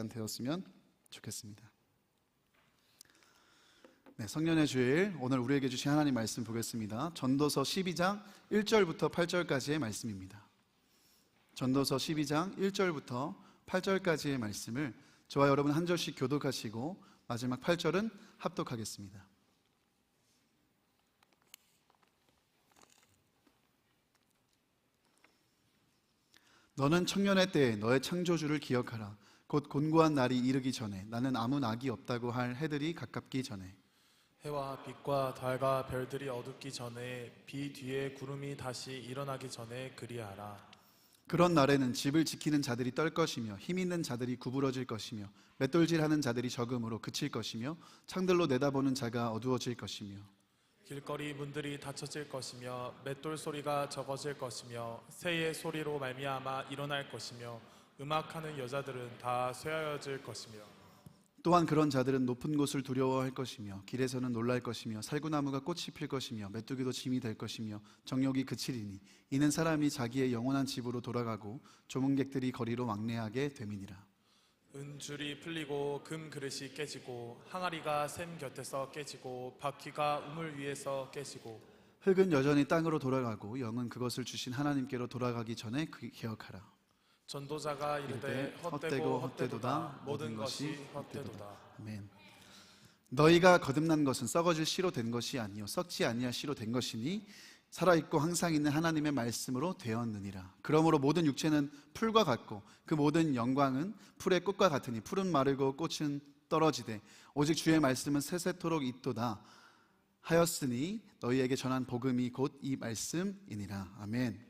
되었으면 좋겠습니다. 네, 성년의 주일, 오늘 우리에게 주신 하나님 말씀 보겠습니다. 전도서 12장 1절부터 8절까지의 말씀입니다. 전도서 12장 1절부터 8절까지의 말씀을 저와 여러분 한 절씩 교독하시고 마지막 8절은 합독하겠습니다. 너는 청년의 때에 너의 창조주를 기억하라. 곧 곤고한 날이 이르기 전에, 나는 아무 낙이 없다고 할 해들이 가깝기 전에, 해와 빛과 달과 별들이 어둡기 전에, 비 뒤에 구름이 다시 일어나기 전에 그리하라. 그런 날에는 집을 지키는 자들이 떨 것이며 힘 있는 자들이 구부러질 것이며 맷돌질하는 자들이 적음으로 그칠 것이며 창들로 내다보는 자가 어두워질 것이며 길거리 문들이 닫혀질 것이며 맷돌 소리가 적어질 것이며 새의 소리로 말미암아 일어날 것이며 음악하는 여자들은 다 쇠하여질 것이며 또한 그런 자들은 높은 곳을 두려워할 것이며 길에서는 놀랄 것이며 살구나무가 꽃이 필 것이며 메뚜기도 짐이 될 것이며 정욕이 그치리니 이는 사람이 자기의 영원한 집으로 돌아가고 조문객들이 거리로 왕래하게 됨이니라. 은줄이 풀리고 금 그릇이 깨지고 항아리가 샘 곁에서 깨지고 바퀴가 우물 위에서 깨지고 흙은 여전히 땅으로 돌아가고 영은 그것을 주신 하나님께로 돌아가기 전에 기억하라. 전도자가 이르되 헛되고 헛되도다. 모든 것이 헛되도다. 아멘. 너희가 거듭난 것은 썩어질 씨로 된 것이 아니요 썩지 아니할 씨로 된 것이니 살아있고 항상 있는 하나님의 말씀으로 되었느니라. 그러므로 모든 육체는 풀과 같고 그 모든 영광은 풀의 꽃과 같으니 풀은 마르고 꽃은 떨어지되 오직 주의 말씀은 세세토록 있도다 하였으니 너희에게 전한 복음이 곧 이 말씀이니라. 아멘.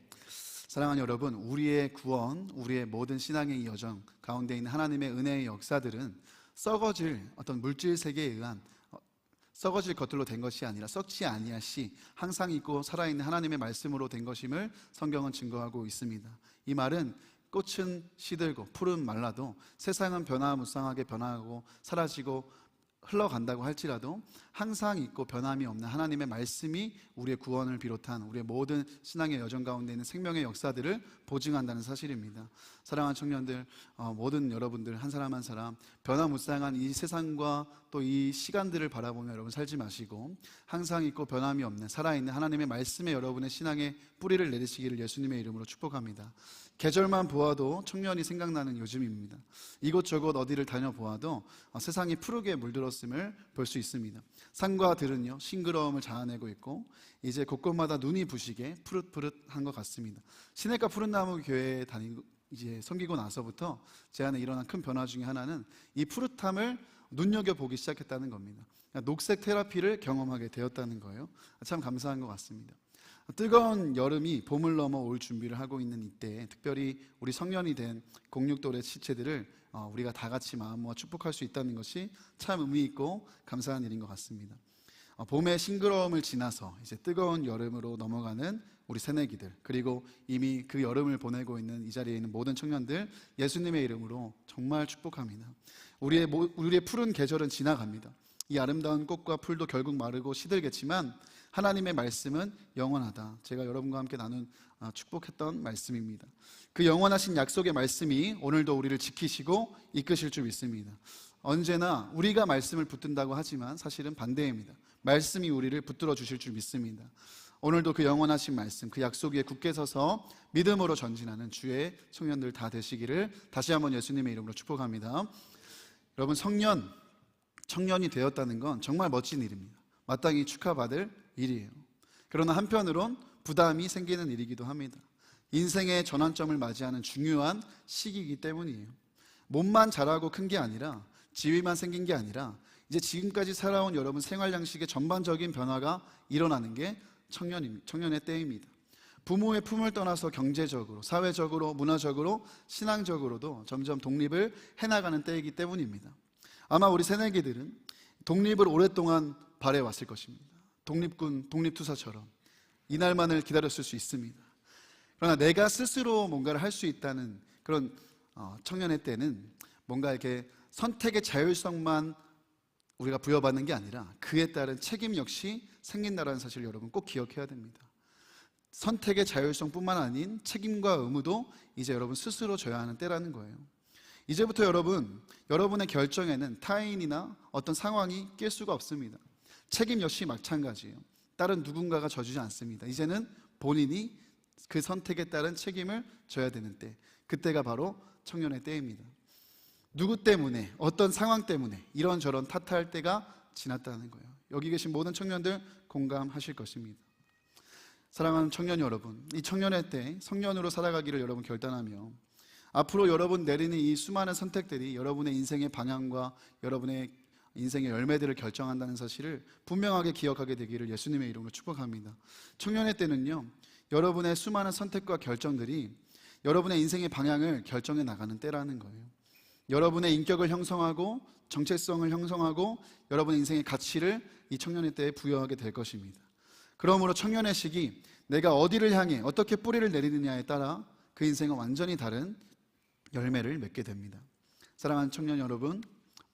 사랑하는 여러분, 우리의 구원, 우리의 모든 신앙의 여정 가운데 있는 하나님의 은혜의 역사들은 썩어질 어떤 물질 세계에 의한 썩어질 것들로 된 것이 아니라 썩지 아니할 시 항상 있고 살아있는 하나님의 말씀으로 된 것임을 성경은 증거하고 있습니다. 이 말은 꽃은 시들고 풀은 말라도 세상은 변화무쌍하게 변화하고 사라지고 흘러간다고 할지라도 항상 있고 변함이 없는 하나님의 말씀이 우리의 구원을 비롯한 우리의 모든 신앙의 여정 가운데 있는 생명의 역사들을 보증한다는 사실입니다. 사랑하는 청년들, 모든 여러분들 한 사람 한 사람 변화무쌍한 이 세상과 또 이 시간들을 바라보며 여러분 살지 마시고 항상 있고 변함이 없는 살아있는 하나님의 말씀에 여러분의 신앙의 뿌리를 내리시기를 예수님의 이름으로 축복합니다. 계절만 보아도 청년이 생각나는 요즘입니다. 이곳저곳 어디를 다녀보아도 세상이 푸르게 물들었음을 볼 수 있습니다. 산과 들은요 싱그러움을 자아내고 있고 이제 곳곳마다 눈이 부시게 푸릇푸릇한 것 같습니다. 시내가 푸른나무 교회에 다니고 이제 섬기고 나서부터 제 안에 일어난 큰 변화 중에 하나는 이 푸릇함을 눈여겨보기 시작했다는 겁니다. 녹색 테라피를 경험하게 되었다는 거예요. 참 감사한 것 같습니다. 뜨거운 여름이 봄을 넘어 올 준비를 하고 있는 이때 특별히 우리 성년이 된 06돌의 지체들을 우리가 다 같이 마음 모아 축복할 수 있다는 것이 참 의미 있고 감사한 일인 것 같습니다. 봄의 싱그러움을 지나서 이제 뜨거운 여름으로 넘어가는 우리 새내기들, 그리고 이미 그 여름을 보내고 있는 이 자리에 있는 모든 청년들 예수님의 이름으로 정말 축복합니다. 우리의 푸른 계절은 지나갑니다. 이 아름다운 꽃과 풀도 결국 마르고 시들겠지만 하나님의 말씀은 영원하다. 제가 여러분과 함께 나눈 축복했던 말씀입니다. 그 영원하신 약속의 말씀이 오늘도 우리를 지키시고 이끄실 줄 믿습니다. 언제나 우리가 말씀을 붙든다고 하지만 사실은 반대입니다. 말씀이 우리를 붙들어 주실 줄 믿습니다. 오늘도 그 영원하신 말씀, 그 약속 위에 굳게 서서 믿음으로 전진하는 주의 청년들 다 되시기를 다시 한번 예수님의 이름으로 축복합니다. 여러분, 청년이 되었다는 건 정말 멋진 일입니다. 마땅히 축하받을 일이에요. 그러나 한편으론 부담이 생기는 일이기도 합니다. 인생의 전환점을 맞이하는 중요한 시기이기 때문이에요. 몸만 자라고 큰 게 아니라 지위만 생긴 게 아니라 이제 지금까지 살아온 여러분 생활 양식의 전반적인 변화가 일어나는 게 청년의 때입니다. 부모의 품을 떠나서 경제적으로, 사회적으로, 문화적으로, 신앙적으로도 점점 독립을 해나가는 때이기 때문입니다. 아마 우리 새내기들은 독립을 오랫동안 바래왔을 것입니다. 독립군, 독립투사처럼 이날만을 기다렸을 수 있습니다. 그러나 내가 스스로 뭔가를 할 수 있다는 그런 청년의 때는 뭔가 이렇게 선택의 자율성만 우리가 부여받는 게 아니라 그에 따른 책임 역시 생긴다는 사실을 여러분 꼭 기억해야 됩니다. 선택의 자율성뿐만 아닌 책임과 의무도 이제 여러분 스스로 져야 하는 때라는 거예요. 이제부터 여러분의 결정에는 타인이나 어떤 상황이 낄 수가 없습니다. 책임 역시 마찬가지예요. 다른 누군가가 져주지 않습니다. 이제는 본인이 그 선택에 따른 책임을 져야 되는 때, 그때가 바로 청년의 때입니다. 누구 때문에, 어떤 상황 때문에 이런저런 탓할 때가 지났다는 거예요. 여기 계신 모든 청년들 공감하실 것입니다. 사랑하는 청년 여러분, 이 청년의 때 성년으로 살아가기를 여러분 결단하며 앞으로 여러분 내리는 이 수많은 선택들이 여러분의 인생의 방향과 여러분의 인생의 열매들을 결정한다는 사실을 분명하게 기억하게 되기를 예수님의 이름으로 축복합니다. 청년의 때는요, 여러분의 수많은 선택과 결정들이 여러분의 인생의 방향을 결정해 나가는 때라는 거예요. 여러분의 인격을 형성하고 정체성을 형성하고 여러분의 인생의 가치를 이 청년의 때에 부여하게 될 것입니다. 그러므로 청년의 시기, 내가 어디를 향해 어떻게 뿌리를 내리느냐에 따라 그 인생은 완전히 다른 열매를 맺게 됩니다. 사랑하는 청년 여러분,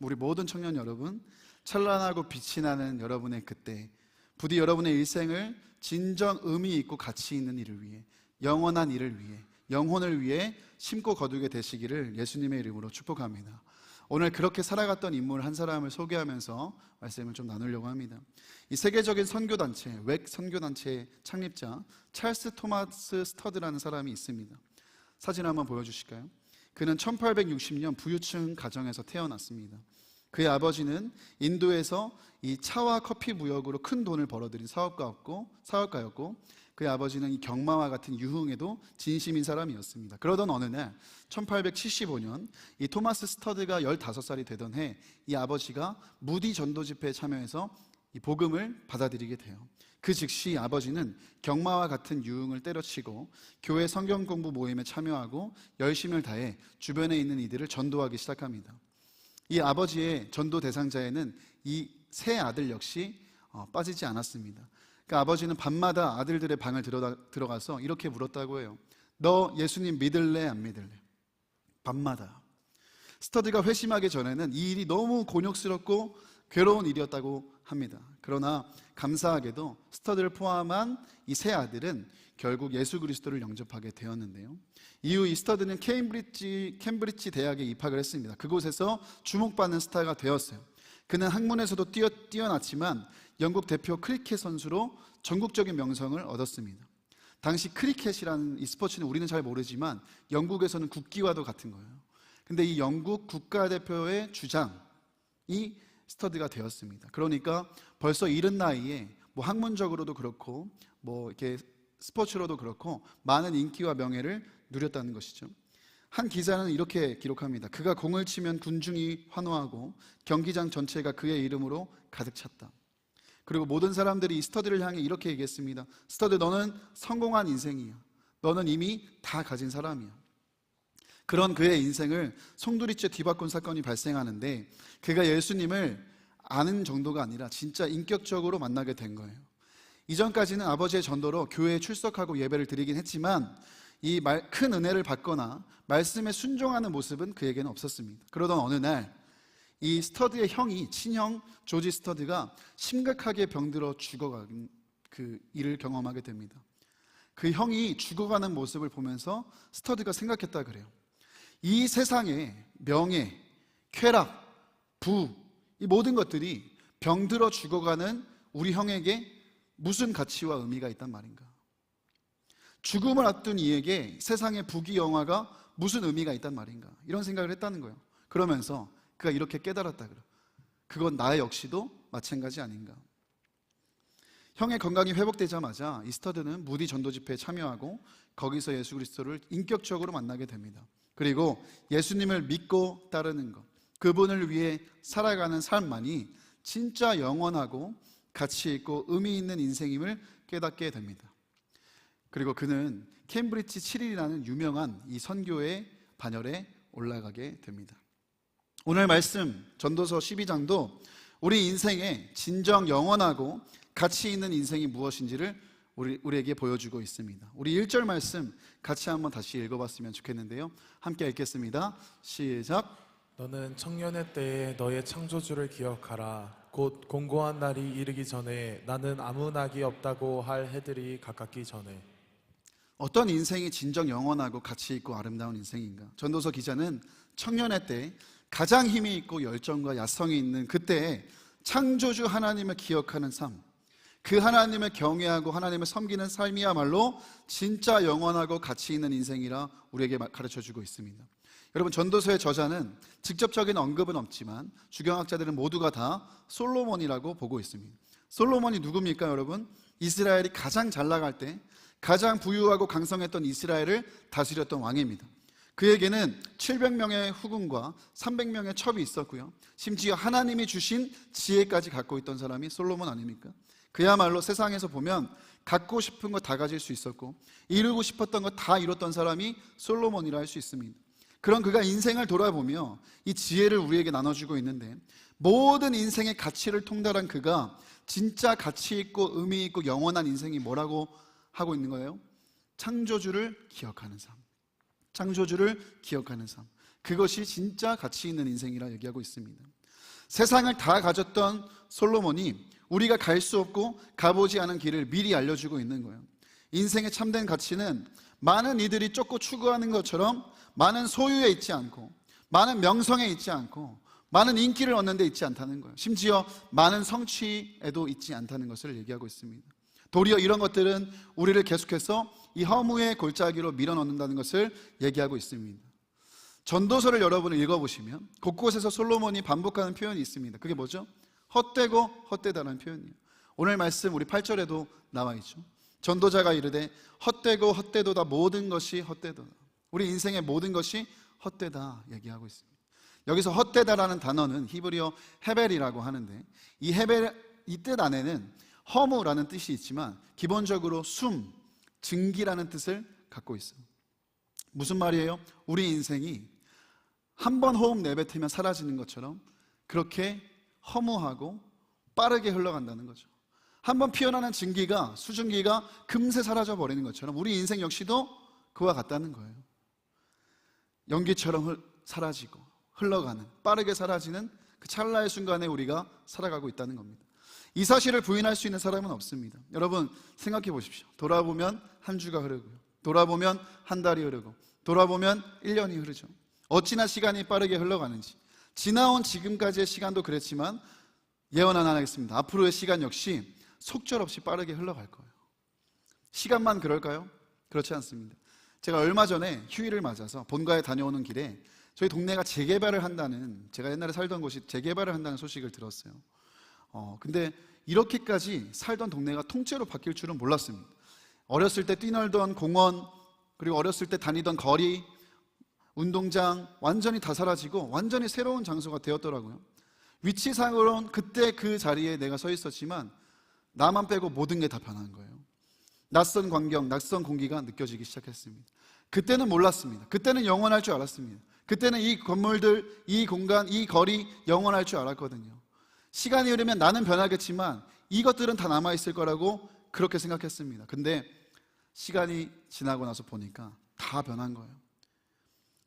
우리 모든 청년 여러분, 찬란하고 빛이 나는 여러분의 그때, 부디 여러분의 일생을 진정 의미 있고 가치 있는 일을 위해, 영원한 일을 위해, 영혼을 위해 심고 거두게 되시기를 예수님의 이름으로 축복합니다. 오늘 그렇게 살아갔던 인물 한 사람을 소개하면서 말씀을 좀 나누려고 합니다. 이 세계적인 선교단체, 웩 선교단체의 창립자 찰스 토마스 스터드라는 사람이 있습니다. 사진 한번 보여주실까요? 그는 1860년 부유층 가정에서 태어났습니다. 그의 아버지는 인도에서 이 차와 커피 무역으로 큰 돈을 벌어들인 사업가였고 그의 아버지는 이 경마와 같은 유흥에도 진심인 사람이었습니다. 그러던 어느 날 1875년 이 토마스 스터드가 15살이 되던 해 이 아버지가 무디 전도 집회에 참여해서 이 복음을 받아들이게 돼요. 그 즉시 아버지는 경마와 같은 유흥을 때려치고 교회 성경 공부 모임에 참여하고 열심을 다해 주변에 있는 이들을 전도하기 시작합니다. 이 아버지의 전도 대상자에는 이 세 아들 역시 빠지지 않았습니다. 그러니까 아버지는 밤마다 아들들의 방을 들어가서 이렇게 물었다고 해요. 너 예수님 믿을래 안 믿을래? 밤마다. 스터디가 회심하기 전에는 이 일이 너무 곤욕스럽고 괴로운 일이었다고 합니다. 그러나 감사하게도 스터디를 포함한 이 세 아들은 결국 예수 그리스도를 영접하게 되었는데요. 이후 이 스터디는 캠브리지 대학에 입학을 했습니다. 그곳에서 주목받는 스타가 되었어요. 그는 학문에서도 뛰어났지만 영국 대표 크리켓 선수로 전국적인 명성을 얻었습니다. 당시 크리켓이라는 이 스포츠는 우리는 잘 모르지만 영국에서는 국기와도 같은 거예요. 근데 이 영국 국가대표의 주장이 스터드가 되었습니다. 그러니까 벌써 이른 나이에 뭐 학문적으로도 그렇고 뭐 이렇게 스포츠로도 그렇고 많은 인기와 명예를 누렸다는 것이죠. 한 기자는 이렇게 기록합니다. 그가 공을 치면 군중이 환호하고 경기장 전체가 그의 이름으로 가득 찼다. 그리고 모든 사람들이 이 스터드를 향해 이렇게 얘기했습니다. 스터드, 너는 성공한 인생이야. 너는 이미 다 가진 사람이야. 그런 그의 인생을 송두리째 뒤바꾼 사건이 발생하는데 그가 예수님을 아는 정도가 아니라 진짜 인격적으로 만나게 된 거예요. 이전까지는 아버지의 전도로 교회에 출석하고 예배를 드리긴 했지만 이 큰 은혜를 받거나 말씀에 순종하는 모습은 그에게는 없었습니다. 그러던 어느 날 이 스터드의 형이 친형 조지 스터드가 심각하게 병들어 죽어가는 그 일을 경험하게 됩니다. 그 형이 죽어가는 모습을 보면서 스터드가 생각했다 그래요. 이 세상에 명예, 쾌락, 부, 이 모든 것들이 병들어 죽어가는 우리 형에게 무슨 가치와 의미가 있단 말인가? 죽음을 앞둔 이에게 세상의 부귀영화가 무슨 의미가 있단 말인가? 이런 생각을 했다는 거예요. 그러면서 그가 이렇게 깨달았다 그래요. 그건 나 역시도 마찬가지 아닌가? 형의 건강이 회복되자마자 이 스터드는 무디 전도 집회에 참여하고 거기서 예수 그리스도를 인격적으로 만나게 됩니다. 그리고 예수님을 믿고 따르는 것, 그분을 위해 살아가는 삶만이 진짜 영원하고 가치 있고 의미 있는 인생임을 깨닫게 됩니다. 그리고 그는 캠브리지 7일이라는 유명한 이 선교의 반열에 올라가게 됩니다. 오늘 말씀 전도서 12장도 우리 인생의 진정 영원하고 가치 있는 인생이 무엇인지를 우리에게 보여주고 있습니다. 우리 1절 말씀 같이 한번 다시 읽어봤으면 좋겠는데요. 함께 읽겠습니다. 시작. 너는 청년의 때에 너의 창조주를 기억하라. 곧 공고한 날이 이르기 전에 나는 아무 낙이 없다고 할 해들이 가깝기 전에. 어떤 인생이 진정 영원하고 가치 있고 아름다운 인생인가? 전도서 기자는 청년의 때 가장 힘이 있고 열정과 야성이 있는 그때에 창조주 하나님을 기억하는 삶, 그 하나님을 경외하고 하나님을 섬기는 삶이야말로 진짜 영원하고 가치 있는 인생이라 우리에게 가르쳐주고 있습니다. 여러분, 전도서의 저자는 직접적인 언급은 없지만 주경학자들은 모두가 다 솔로몬이라고 보고 있습니다. 솔로몬이 누굽니까, 여러분? 이스라엘이 가장 잘 나갈 때 가장 부유하고 강성했던 이스라엘을 다스렸던 왕입니다. 그에게는 700명의 후궁과 300명의 첩이 있었고요, 심지어 하나님이 주신 지혜까지 갖고 있던 사람이 솔로몬 아닙니까? 그야말로 세상에서 보면 갖고 싶은 거 다 가질 수 있었고 이루고 싶었던 거 다 이뤘던 사람이 솔로몬이라 할 수 있습니다. 그런 그가 인생을 돌아보며 이 지혜를 우리에게 나눠주고 있는데, 모든 인생의 가치를 통달한 그가 진짜 가치 있고 의미 있고 영원한 인생이 뭐라고 하고 있는 거예요? 창조주를 기억하는 삶, 창조주를 기억하는 삶, 그것이 진짜 가치 있는 인생이라 얘기하고 있습니다. 세상을 다 가졌던 솔로몬이 우리가 갈 수 없고 가보지 않은 길을 미리 알려주고 있는 거예요. 인생의 참된 가치는 많은 이들이 쫓고 추구하는 것처럼 많은 소유에 있지 않고 많은 명성에 있지 않고 많은 인기를 얻는 데 있지 않다는 거예요. 심지어 많은 성취에도 있지 않다는 것을 얘기하고 있습니다. 도리어 이런 것들은 우리를 계속해서 이 허무의 골짜기로 밀어넣는다는 것을 얘기하고 있습니다. 전도서를 여러분을 읽어보시면 곳곳에서 솔로몬이 반복하는 표현이 있습니다. 그게 뭐죠? 헛되고 헛되다라는 표현이에요. 오늘 말씀 우리 8절에도 나와 있죠. 전도자가 이르되 헛되고 헛되도다, 모든 것이 헛되도다. 우리 인생의 모든 것이 헛되다 얘기하고 있습니다. 여기서 헛되다라는 단어는 히브리어 헤벨이라고 하는데, 이 헤벨, 이 뜻 안에는 허무라는 뜻이 있지만 기본적으로 숨, 증기라는 뜻을 갖고 있어요. 무슨 말이에요? 우리 인생이 한 번 호흡 내뱉으면 사라지는 것처럼 그렇게 허무하고 빠르게 흘러간다는 거죠. 한번 피어나는 증기가, 수증기가 금세 사라져 버리는 것처럼 우리 인생 역시도 그와 같다는 거예요. 연기처럼 사라지고 흘러가는, 빠르게 사라지는 그 찰나의 순간에 우리가 살아가고 있다는 겁니다. 이 사실을 부인할 수 있는 사람은 없습니다. 여러분 생각해 보십시오. 돌아보면 한 주가 흐르고요, 돌아보면 한 달이 흐르고, 돌아보면 1년이 흐르죠. 어찌나 시간이 빠르게 흘러가는지. 지나온 지금까지의 시간도 그랬지만 예언 하나 하겠습니다. 앞으로의 시간 역시 속절없이 빠르게 흘러갈 거예요. 시간만 그럴까요? 그렇지 않습니다. 제가 얼마 전에 휴일을 맞아서 본가에 다녀오는 길에 저희 동네가 재개발을 한다는, 제가 옛날에 살던 곳이 재개발을 한다는 소식을 들었어요. 근데 이렇게까지 살던 동네가 통째로 바뀔 줄은 몰랐습니다. 어렸을 때 뛰놀던 공원, 그리고 어렸을 때 다니던 거리, 운동장 완전히 다 사라지고 완전히 새로운 장소가 되었더라고요. 위치상으로는 그때 그 자리에 내가 서 있었지만 나만 빼고 모든 게 다 변한 거예요. 낯선 광경, 낯선 공기가 느껴지기 시작했습니다. 그때는 몰랐습니다. 그때는 영원할 줄 알았습니다. 그때는 이 건물들, 이 공간, 이 거리 영원할 줄 알았거든요. 시간이 흐르면 나는 변하겠지만 이것들은 다 남아있을 거라고 그렇게 생각했습니다. 근데 시간이 지나고 나서 보니까 다 변한 거예요.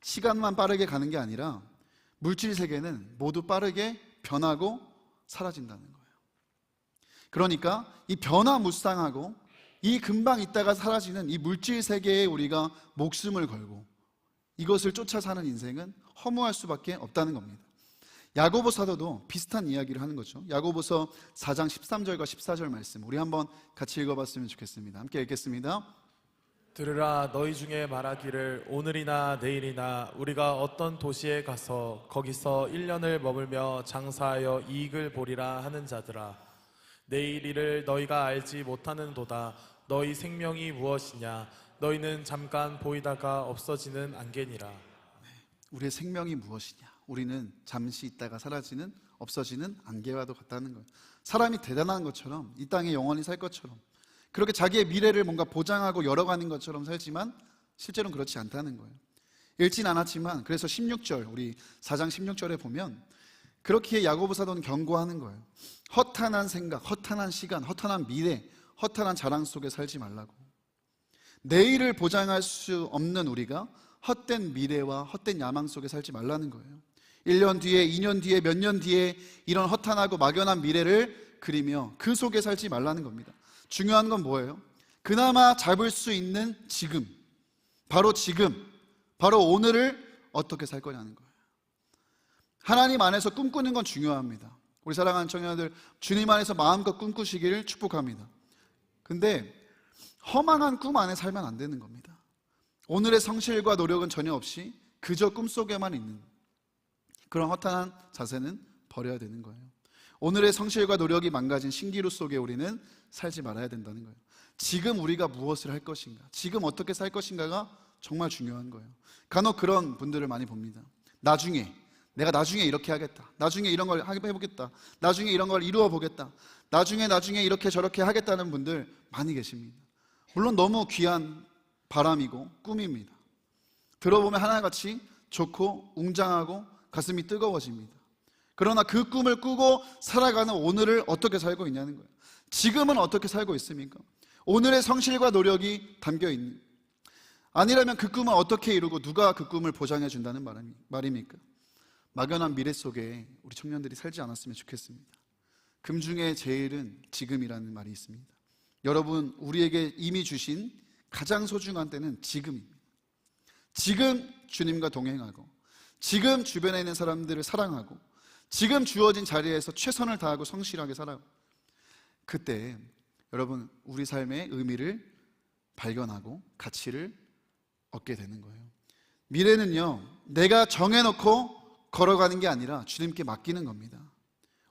시간만 빠르게 가는 게 아니라 물질 세계는 모두 빠르게 변하고 사라진다는 거예요. 그러니까 이 변화무쌍하고 이 금방 있다가 사라지는 이 물질 세계에 우리가 목숨을 걸고 이것을 쫓아 사는 인생은 허무할 수밖에 없다는 겁니다. 야고보 사도도 비슷한 이야기를 하는 거죠. 야고보서 4장 13절과 14절 말씀 우리 한번 같이 읽어봤으면 좋겠습니다. 함께 읽겠습니다. 들으라, 너희 중에 말하기를 오늘이나 내일이나 우리가 어떤 도시에 가서 거기서 1년을 머물며 장사하여 이익을 보리라 하는 자들아, 내일 일을 너희가 알지 못하는도다. 너희 생명이 무엇이냐? 너희는 잠깐 보이다가 없어지는 안개니라. 우리의 생명이 무엇이냐? 우리는 잠시 있다가 사라지는, 없어지는 안개와도 같다는 거예요. 사람이 대단한 것처럼, 이 땅에 영원히 살 것처럼, 그렇게 자기의 미래를 뭔가 보장하고 열어가는 것처럼 살지만 실제로는 그렇지 않다는 거예요. 읽진 않았지만 그래서 16절, 우리 4장 16절에 보면 그렇게 야고보 사도는 경고하는 거예요. 허탄한 생각, 허탄한 시간, 허탄한 미래, 허탄한 자랑 속에 살지 말라고. 내일을 보장할 수 없는 우리가 헛된 미래와 헛된 야망 속에 살지 말라는 거예요. 1년 뒤에, 2년 뒤에, 몇 년 뒤에 이런 허탄하고 막연한 미래를 그리며 그 속에 살지 말라는 겁니다. 중요한 건 뭐예요? 그나마 잡을 수 있는 지금, 바로 오늘을 어떻게 살 거냐는 거예요. 하나님 안에서 꿈꾸는 건 중요합니다. 우리 사랑하는 청년들, 주님 안에서 마음껏 꿈꾸시기를 축복합니다. 근데 허망한 꿈 안에 살면 안 되는 겁니다. 오늘의 성실과 노력은 전혀 없이 그저 꿈속에만 있는 그런 허탄한 자세는 버려야 되는 거예요. 오늘의 성실과 노력이 망가진 신기루 속에 우리는 살지 말아야 된다는 거예요. 지금 우리가 무엇을 할 것인가, 지금 어떻게 살 것인가가 정말 중요한 거예요. 간혹 그런 분들을 많이 봅니다. 내가 나중에 이렇게 하겠다, 나중에 이런 걸 해보겠다, 나중에 이런 걸 이루어 보겠다, 나중에 이렇게 저렇게 하겠다는 분들 많이 계십니다. 물론 너무 귀한 바람이고 꿈입니다. 들어보면 하나같이 좋고 웅장하고 가슴이 뜨거워집니다. 그러나 그 꿈을 꾸고 살아가는 오늘을 어떻게 살고 있냐는 거예요. 지금은 어떻게 살고 있습니까? 오늘의 성실과 노력이 담겨 있는, 아니라면 그 꿈을 어떻게 이루고 누가 그 꿈을 보장해 준다는 말입니까? 막연한 미래 속에 우리 청년들이 살지 않았으면 좋겠습니다. 금 중에 제일은 지금이라는 말이 있습니다. 여러분, 우리에게 이미 주신 가장 소중한 때는 지금입니다. 지금 주님과 동행하고, 지금 주변에 있는 사람들을 사랑하고, 지금 주어진 자리에서 최선을 다하고 성실하게 살아가고, 그때 여러분 우리 삶의 의미를 발견하고 가치를 얻게 되는 거예요. 미래는요, 내가 정해놓고 걸어가는 게 아니라 주님께 맡기는 겁니다.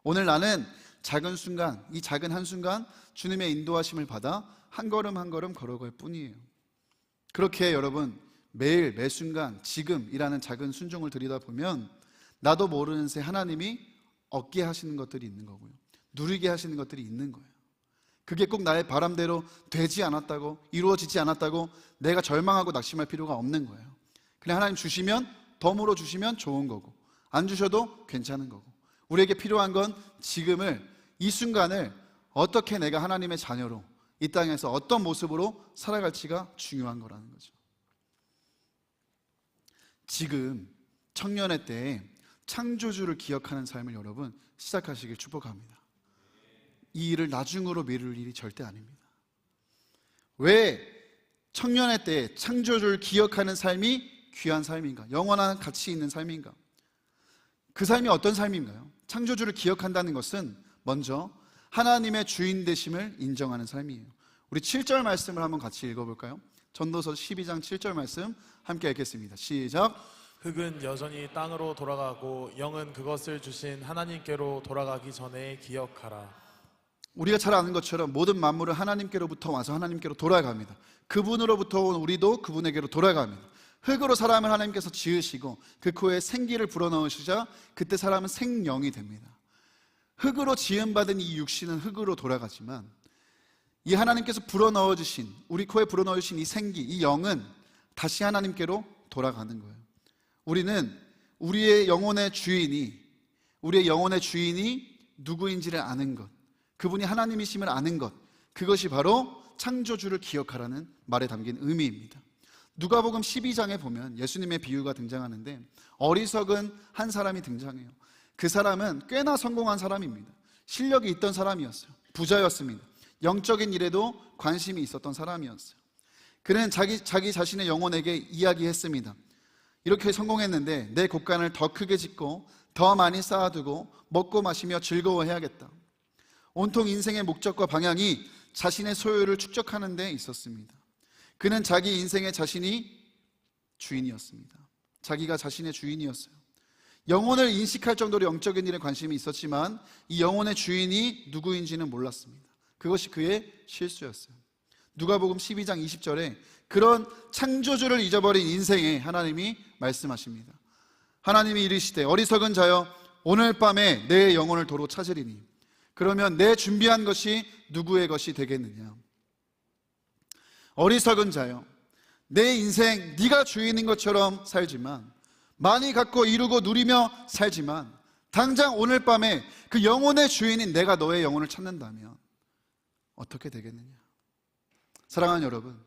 오늘 나는 작은 순간, 이 작은 한순간 주님의 인도하심을 받아 한 걸음 한 걸음 걸어갈 뿐이에요. 그렇게 여러분 매일 매 순간 지금이라는 작은 순종을 들여다보면 나도 모르는 새 하나님이 얻게 하시는 것들이 있는 거고요, 누리게 하시는 것들이 있는 거예요. 그게 꼭 나의 바람대로 되지 않았다고, 이루어지지 않았다고 내가 절망하고 낙심할 필요가 없는 거예요. 그냥 하나님 주시면, 덤으로 주시면 좋은 거고, 안 주셔도 괜찮은 거고, 우리에게 필요한 건 지금을, 이 순간을 어떻게 내가 하나님의 자녀로 이 땅에서 어떤 모습으로 살아갈지가 중요한 거라는 거죠. 지금 청년의 때에 창조주를 기억하는 삶을 여러분 시작하시길 축복합니다. 이 일을 나중으로 미룰 일이 절대 아닙니다. 왜 청년의 때에 창조주를 기억하는 삶이 귀한 삶인가? 영원한 가치 있는 삶인가? 그 삶이 어떤 삶인가요? 창조주를 기억한다는 것은 먼저 하나님의 주인 되심을 인정하는 삶이에요. 우리 7절 말씀을 한번 같이 읽어볼까요? 전도서 12장 7절 말씀 함께 읽겠습니다. 시작. 흙은 여전히 땅으로 돌아가고 영은 그것을 주신 하나님께로 돌아가기 전에 기억하라. 우리가 잘 아는 것처럼 모든 만물은 하나님께로부터 와서 하나님께로 돌아갑니다. 그분으로부터 온 우리도 그분에게로 돌아갑니다. 흙으로 사람을 하나님께서 지으시고 그 코에 생기를 불어넣으시자 그때 사람은 생명이 됩니다. 흙으로 지음받은 이 육신은 흙으로 돌아가지만 이 하나님께서 불어넣어주신, 우리 코에 불어넣으신 이 생기, 이 영은 다시 하나님께로 돌아가는 거예요. 우리는 우리의 영혼의 주인이 누구인지를 아는 것, 그분이 하나님이심을 아는 것, 그것이 바로 창조주를 기억하라는 말에 담긴 의미입니다. 누가복음 12장에 보면 예수님의 비유가 등장하는데 어리석은 한 사람이 등장해요. 그 사람은 꽤나 성공한 사람입니다. 실력이 있던 사람이었어요. 부자였습니다. 영적인 일에도 관심이 있었던 사람이었어요. 그는 자기 자신의 영혼에게 이야기했습니다. 이렇게 성공했는데 내 곳간을 더 크게 짓고 더 많이 쌓아두고 먹고 마시며 즐거워해야겠다. 온통 인생의 목적과 방향이 자신의 소유를 축적하는 데 있었습니다. 그는 자기 인생의 자신이 주인이었습니다. 자기가 자신의 주인이었어요. 영혼을 인식할 정도로 영적인 일에 관심이 있었지만 이 영혼의 주인이 누구인지는 몰랐습니다. 그것이 그의 실수였어요. 누가복음 12장 20절에 그런 창조주를 잊어버린 인생에 하나님이 말씀하십니다. 하나님이 이르시되 어리석은 자여 오늘 밤에 내 영혼을 도로 찾으리니 그러면 내 준비한 것이 누구의 것이 되겠느냐. 어리석은 자여, 내 인생 네가 주인인 것처럼 살지만, 많이 갖고 이루고 누리며 살지만 당장 오늘 밤에 그 영혼의 주인인 내가 너의 영혼을 찾는다면 어떻게 되겠느냐. 사랑하는 여러분,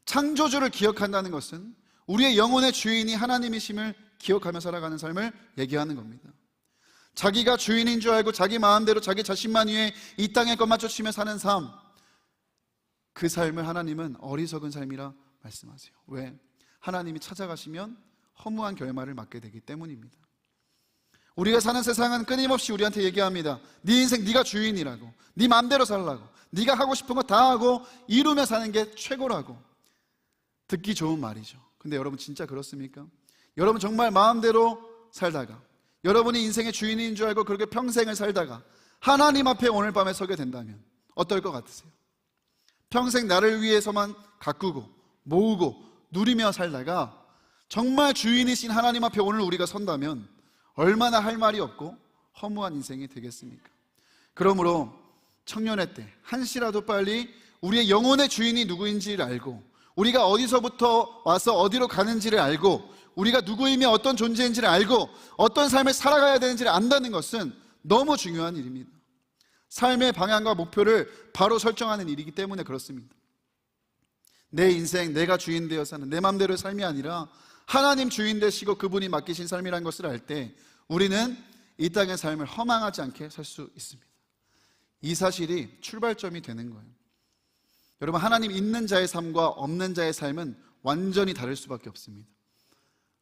창조주를 기억한다는 것은 우리의 영혼의 주인이 하나님이심을 기억하며 살아가는 삶을 얘기하는 겁니다. 자기가 주인인 줄 알고 자기 마음대로 자기 자신만 위해 이 땅의 것만 쫓으며 사는 삶, 그 삶을 하나님은 어리석은 삶이라 말씀하세요. 왜? 하나님이 찾아가시면 허무한 결말을 맞게 되기 때문입니다. 우리가 사는 세상은 끊임없이 우리한테 얘기합니다. 네 인생 네가 주인이라고, 네 마음대로 살라고, 네가 하고 싶은 거 다 하고 이루며 사는 게 최고라고. 듣기 좋은 말이죠. 근데 여러분 진짜 그렇습니까? 여러분 정말 마음대로 살다가, 여러분이 인생의 주인인 줄 알고 그렇게 평생을 살다가 하나님 앞에 오늘 밤에 서게 된다면 어떨 것 같으세요? 평생 나를 위해서만 가꾸고 모으고 누리며 살다가 정말 주인이신 하나님 앞에 오늘 우리가 선다면 얼마나 할 말이 없고 허무한 인생이 되겠습니까? 그러므로 청년의 때 한시라도 빨리 우리의 영혼의 주인이 누구인지를 알고, 우리가 어디서부터 와서 어디로 가는지를 알고, 우리가 누구이며 어떤 존재인지를 알고 어떤 삶을 살아가야 되는지를 안다는 것은 너무 중요한 일입니다. 삶의 방향과 목표를 바로 설정하는 일이기 때문에 그렇습니다. 내 인생 내가 주인 되어 사는 내 마음대로의 삶이 아니라 하나님 주인 되시고 그분이 맡기신 삶이라는 것을 알 때 우리는 이 땅의 삶을 허망하지 않게 살 수 있습니다. 이 사실이 출발점이 되는 거예요. 여러분, 하나님 있는 자의 삶과 없는 자의 삶은 완전히 다를 수밖에 없습니다.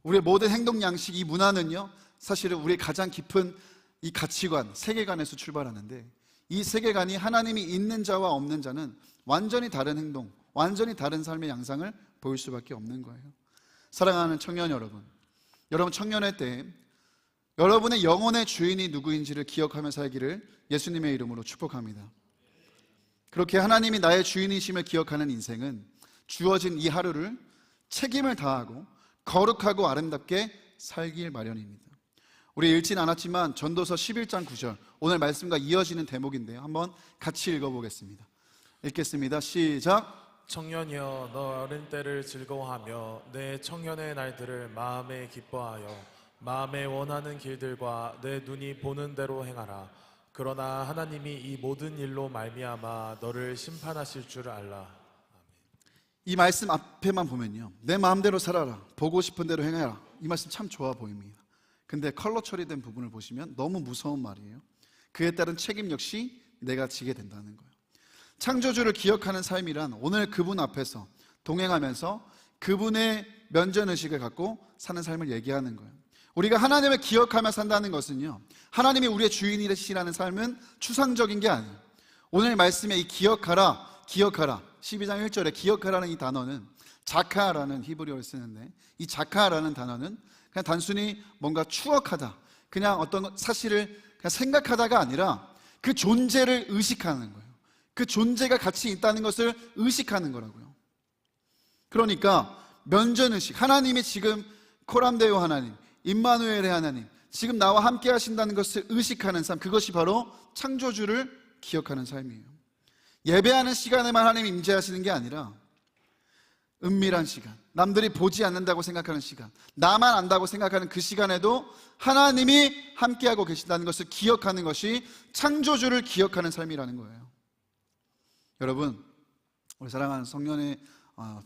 우리의 모든 행동 양식, 이 문화는요, 사실은 우리의 가장 깊은 이 가치관, 세계관에서 출발하는데, 이 세계관이 하나님이 있는 자와 없는 자는 완전히 다른 행동, 완전히 다른 삶의 양상을 보일 수밖에 없는 거예요. 사랑하는 청년 여러분, 여러분 청년의 때 여러분의 영혼의 주인이 누구인지를 기억하며 살기를 예수님의 이름으로 축복합니다. 그렇게 하나님이 나의 주인이심을 기억하는 인생은 주어진 이 하루를 책임을 다하고 거룩하고 아름답게 살길 마련입니다. 우리 읽진 않았지만 전도서 11장 9절, 오늘 말씀과 이어지는 대목인데요, 한번 같이 읽어보겠습니다. 읽겠습니다. 시작. 청년이여, 너 어린 때를 즐거워하며 내 청년의 날들을 마음에 기뻐하여 마음에 원하는 길들과 내 눈이 보는 대로 행하라. 그러나 하나님이 이 모든 일로 말미암아 너를 심판하실 줄 알라. 이 말씀 앞에만 보면요, 내 마음대로 살아라, 보고 싶은 대로 행해라, 이 말씀 참 좋아 보입니다. 근데 컬러 처리된 부분을 보시면 너무 무서운 말이에요. 그에 따른 책임 역시 내가 지게 된다는 거예요. 창조주를 기억하는 삶이란 오늘 그분 앞에서 동행하면서 그분의 면전의식을 갖고 사는 삶을 얘기하는 거예요. 우리가 하나님을 기억하며 산다는 것은요, 하나님이 우리의 주인이시라는 삶은 추상적인 게 아니에요. 오늘 말씀에 이 기억하라, 기억하라, 12장 1절에 기억하라는 이 단어는 자카라는 히브리어를 쓰는데, 이 자카라는 단어는 그냥 단순히 뭔가 추억하다, 그냥 어떤 사실을 그냥 생각하다가 아니라 그 존재를 의식하는 거예요. 그 존재가 같이 있다는 것을 의식하는 거라고요. 그러니까 면전의식, 하나님이 지금 코람데오 하나님, 임마누엘의 하나님, 지금 나와 함께 하신다는 것을 의식하는 삶, 그것이 바로 창조주를 기억하는 삶이에요. 예배하는 시간에만 하나님이 임재하시는 게 아니라 은밀한 시간, 남들이 보지 않는다고 생각하는 시간, 나만 안다고 생각하는 그 시간에도 하나님이 함께하고 계신다는 것을 기억하는 것이 창조주를 기억하는 삶이라는 거예요. 여러분, 우리 사랑하는 성년의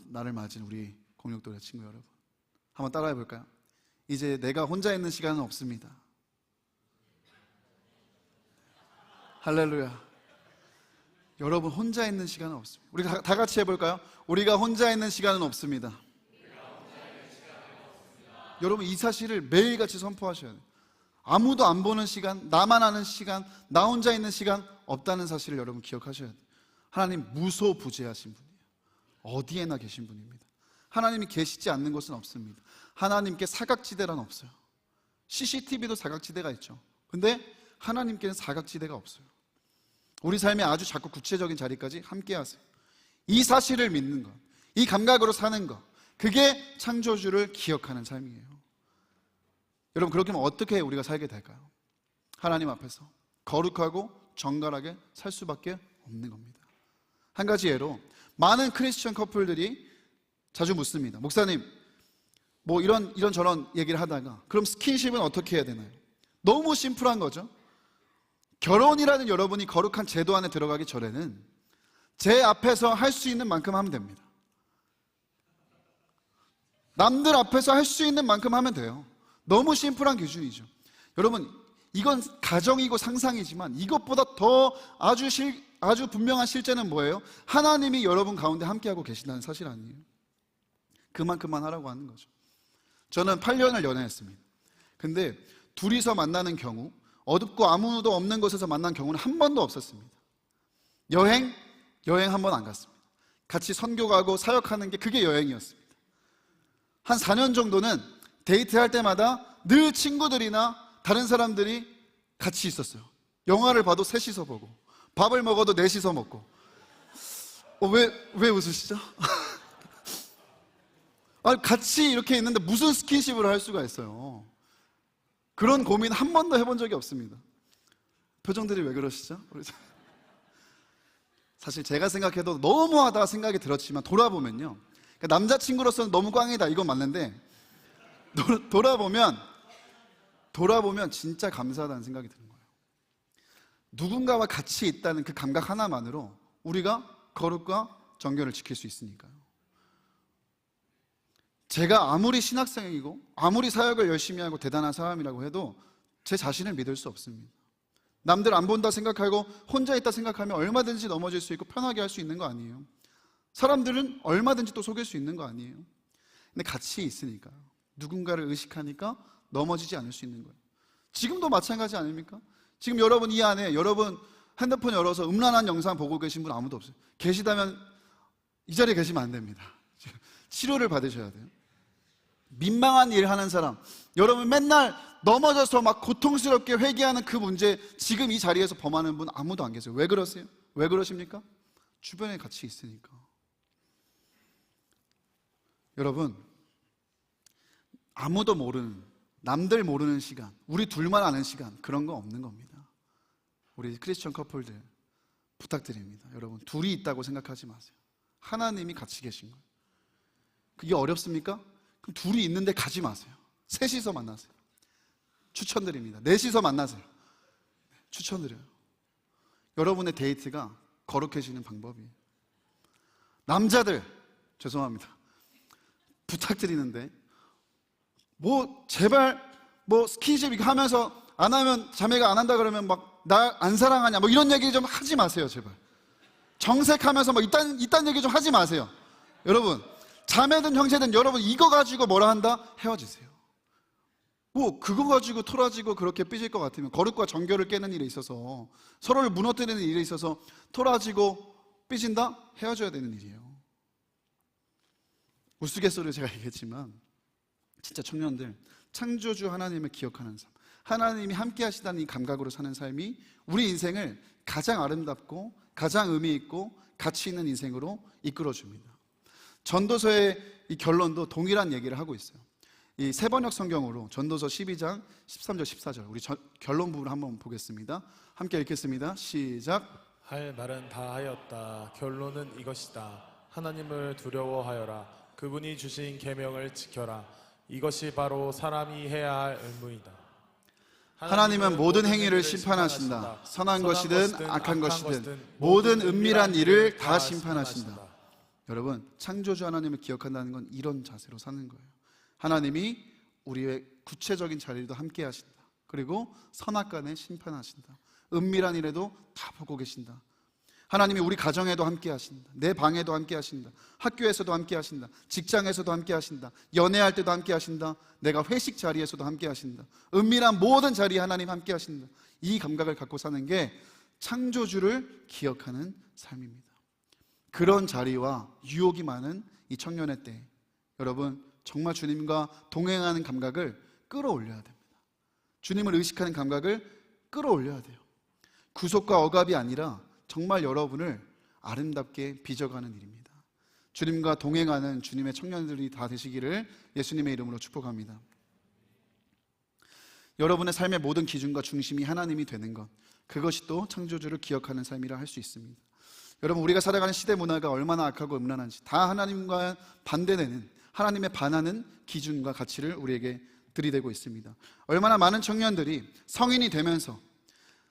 날을 맞은 우리 공력도의 친구 여러분, 한번 따라해 볼까요? 이제 내가 혼자 있는 시간은 없습니다. 할렐루야. 여러분, 혼자 있는 시간은 없습니다. 우리 다 같이 해볼까요? 우리가 혼자 있는 시간은 없습니다. 여러분, 이 사실을 매일같이 선포하셔야 돼요. 아무도 안 보는 시간, 나만 아는 시간, 나 혼자 있는 시간 없다는 사실을 여러분 기억하셔야 돼요. 하나님 무소부재하신 분이에요. 어디에나 계신 분입니다. 하나님이 계시지 않는 곳은 없습니다. 하나님께 사각지대란 없어요. CCTV도 사각지대가 있죠. 근데 하나님께는 사각지대가 없어요. 우리 삶에 아주 자꾸 구체적인 자리까지 함께 하세요. 이 사실을 믿는 것, 이 감각으로 사는 것, 그게 창조주를 기억하는 삶이에요. 여러분, 그렇게 하면 어떻게 우리가 살게 될까요? 하나님 앞에서 거룩하고 정갈하게 살 수밖에 없는 겁니다. 한 가지 예로, 많은 크리스천 커플들이 자주 묻습니다. 목사님, 뭐 이런저런 얘기를 하다가 그럼 스킨십은 어떻게 해야 되나요? 너무 심플한 거죠. 결혼이라는 여러분이 거룩한 제도 안에 들어가기 전에는 제 앞에서 할 수 있는 만큼 하면 됩니다. 남들 앞에서 할 수 있는 만큼 하면 돼요. 너무 심플한 기준이죠. 여러분, 이건 가정이고 상상이지만 이것보다 더 아주 아주 분명한 실제는 뭐예요? 하나님이 여러분 가운데 함께하고 계신다는 사실 아니에요? 그만큼만 하라고 하는 거죠. 저는 8년을 연애했습니다. 근데 둘이서 만나는 경우, 어둡고 아무도 없는 곳에서 만난 경우는 한 번도 없었습니다. 여행 한 번 안 갔습니다. 같이 선교 가고 사역하는 게 그게 여행이었습니다. 한 4년 정도는 데이트할 때마다 늘 친구들이나 다른 사람들이 같이 있었어요. 영화를 봐도 셋이서 보고, 밥을 먹어도 넷이서 먹고. 왜 웃으시죠? 같이 이렇게 있는데 무슨 스킨십을 할 수가 있어요? 그런 고민 한 번도 해본 적이 없습니다. 표정들이 왜 그러시죠? 사실 제가 생각해도 너무하다 생각이 들었지만 돌아보면요, 그러니까 남자친구로서는 너무 꽝이다 이건 맞는데 돌아보면 진짜 감사하다는 생각이 드는 거예요. 누군가와 같이 있다는 그 감각 하나만으로 우리가 거룩과 정결을 지킬 수 있으니까요. 제가 아무리 신학생이고 아무리 사역을 열심히 하고 대단한 사람이라고 해도 제 자신을 믿을 수 없습니다. 남들 안 본다 생각하고 혼자 있다 생각하면 얼마든지 넘어질 수 있고 편하게 할 수 있는 거 아니에요? 사람들은 얼마든지 또 속일 수 있는 거 아니에요? 근데 같이 있으니까, 누군가를 의식하니까 넘어지지 않을 수 있는 거예요. 지금도 마찬가지 아닙니까? 지금 여러분 이 안에, 여러분 핸드폰 열어서 음란한 영상 보고 계신 분 아무도 없어요. 계시다면 이 자리에 계시면 안 됩니다. 치료를 받으셔야 돼요. 민망한 일 하는 사람, 여러분 맨날 넘어져서 막 고통스럽게 회개하는 그 문제 지금 이 자리에서 범하는 분 아무도 안 계세요. 왜 그러세요? 왜 그러십니까? 주변에 같이 있으니까. 여러분, 아무도 모르는, 남들 모르는 시간, 우리 둘만 아는 시간, 그런 거 없는 겁니다. 우리 크리스천 커플들 부탁드립니다. 여러분, 둘이 있다고 생각하지 마세요. 하나님이 같이 계신 거예요. 그게 어렵습니까? 그럼 둘이 있는데 가지 마세요. 셋이서 만나세요. 추천드립니다. 넷이서 만나세요. 추천드려요. 여러분의 데이트가 거룩해지는 방법이에요. 남자들, 죄송합니다. 부탁드리는데 제발 스킨십 이렇게 하면서 안 하면, 자매가 안 한다 그러면 막 나 안 사랑하냐 이런 얘기 좀 하지 마세요. 제발. 정색하면서 이딴 얘기 좀 하지 마세요. 여러분, 자매든 형제든 여러분 이거 가지고 뭐라 한다? 헤어지세요. 그거 가지고 토라지고 그렇게 삐질 것 같으면, 거룩과 정결을 깨는 일에 있어서, 서로를 무너뜨리는 일에 있어서 토라지고 삐진다? 헤어져야 되는 일이에요. 우스갯소리로 제가 얘기했지만 진짜 청년들, 창조주 하나님을 기억하는 삶, 하나님이 함께 하시다는 이 감각으로 사는 삶이 우리 인생을 가장 아름답고 가장 의미 있고 가치 있는 인생으로 이끌어줍니다. 전도서의 이 결론도 동일한 얘기를 하고 있어요. 이 세번역 성경으로 전도서 12장 13절 14절 우리 결론 부분을 한번 보겠습니다. 함께 읽겠습니다. 시작. 할 말은 다 하였다. 결론은 이것이다. 하나님을 두려워하여라. 그분이 주신 계명을 지켜라. 이것이 바로 사람이 해야 할 의무이다. 하나님은 모든 행위를 심판하신다. 선한 것이든 악한 것이든 모든 은밀한 일을 다 심판하신다. 여러분, 창조주 하나님을 기억한다는 건 이런 자세로 사는 거예요. 하나님이 우리의 구체적인 자리도 함께 하신다. 그리고 선악간에 심판하신다. 은밀한 일에도 다 보고 계신다. 하나님이 우리 가정에도 함께 하신다. 내 방에도 함께 하신다. 학교에서도 함께 하신다. 직장에서도 함께 하신다. 연애할 때도 함께 하신다. 내가 회식 자리에서도 함께 하신다. 은밀한 모든 자리에 하나님 함께 하신다. 이 감각을 갖고 사는 게 창조주를 기억하는 삶입니다. 그런 자리와 유혹이 많은 이 청년의 때, 여러분 정말 주님과 동행하는 감각을 끌어올려야 됩니다. 주님을 의식하는 감각을 끌어올려야 돼요. 구속과 억압이 아니라 정말 여러분을 아름답게 빚어가는 일입니다. 주님과 동행하는 주님의 청년들이 다 되시기를 예수님의 이름으로 축복합니다. 여러분의 삶의 모든 기준과 중심이 하나님이 되는 것, 그것이 또 창조주를 기억하는 삶이라 할 수 있습니다. 여러분, 우리가 살아가는 시대 문화가 얼마나 악하고 음란한지 다 하나님과 반대되는, 하나님에 반하는 기준과 가치를 우리에게 들이대고 있습니다. 얼마나 많은 청년들이 성인이 되면서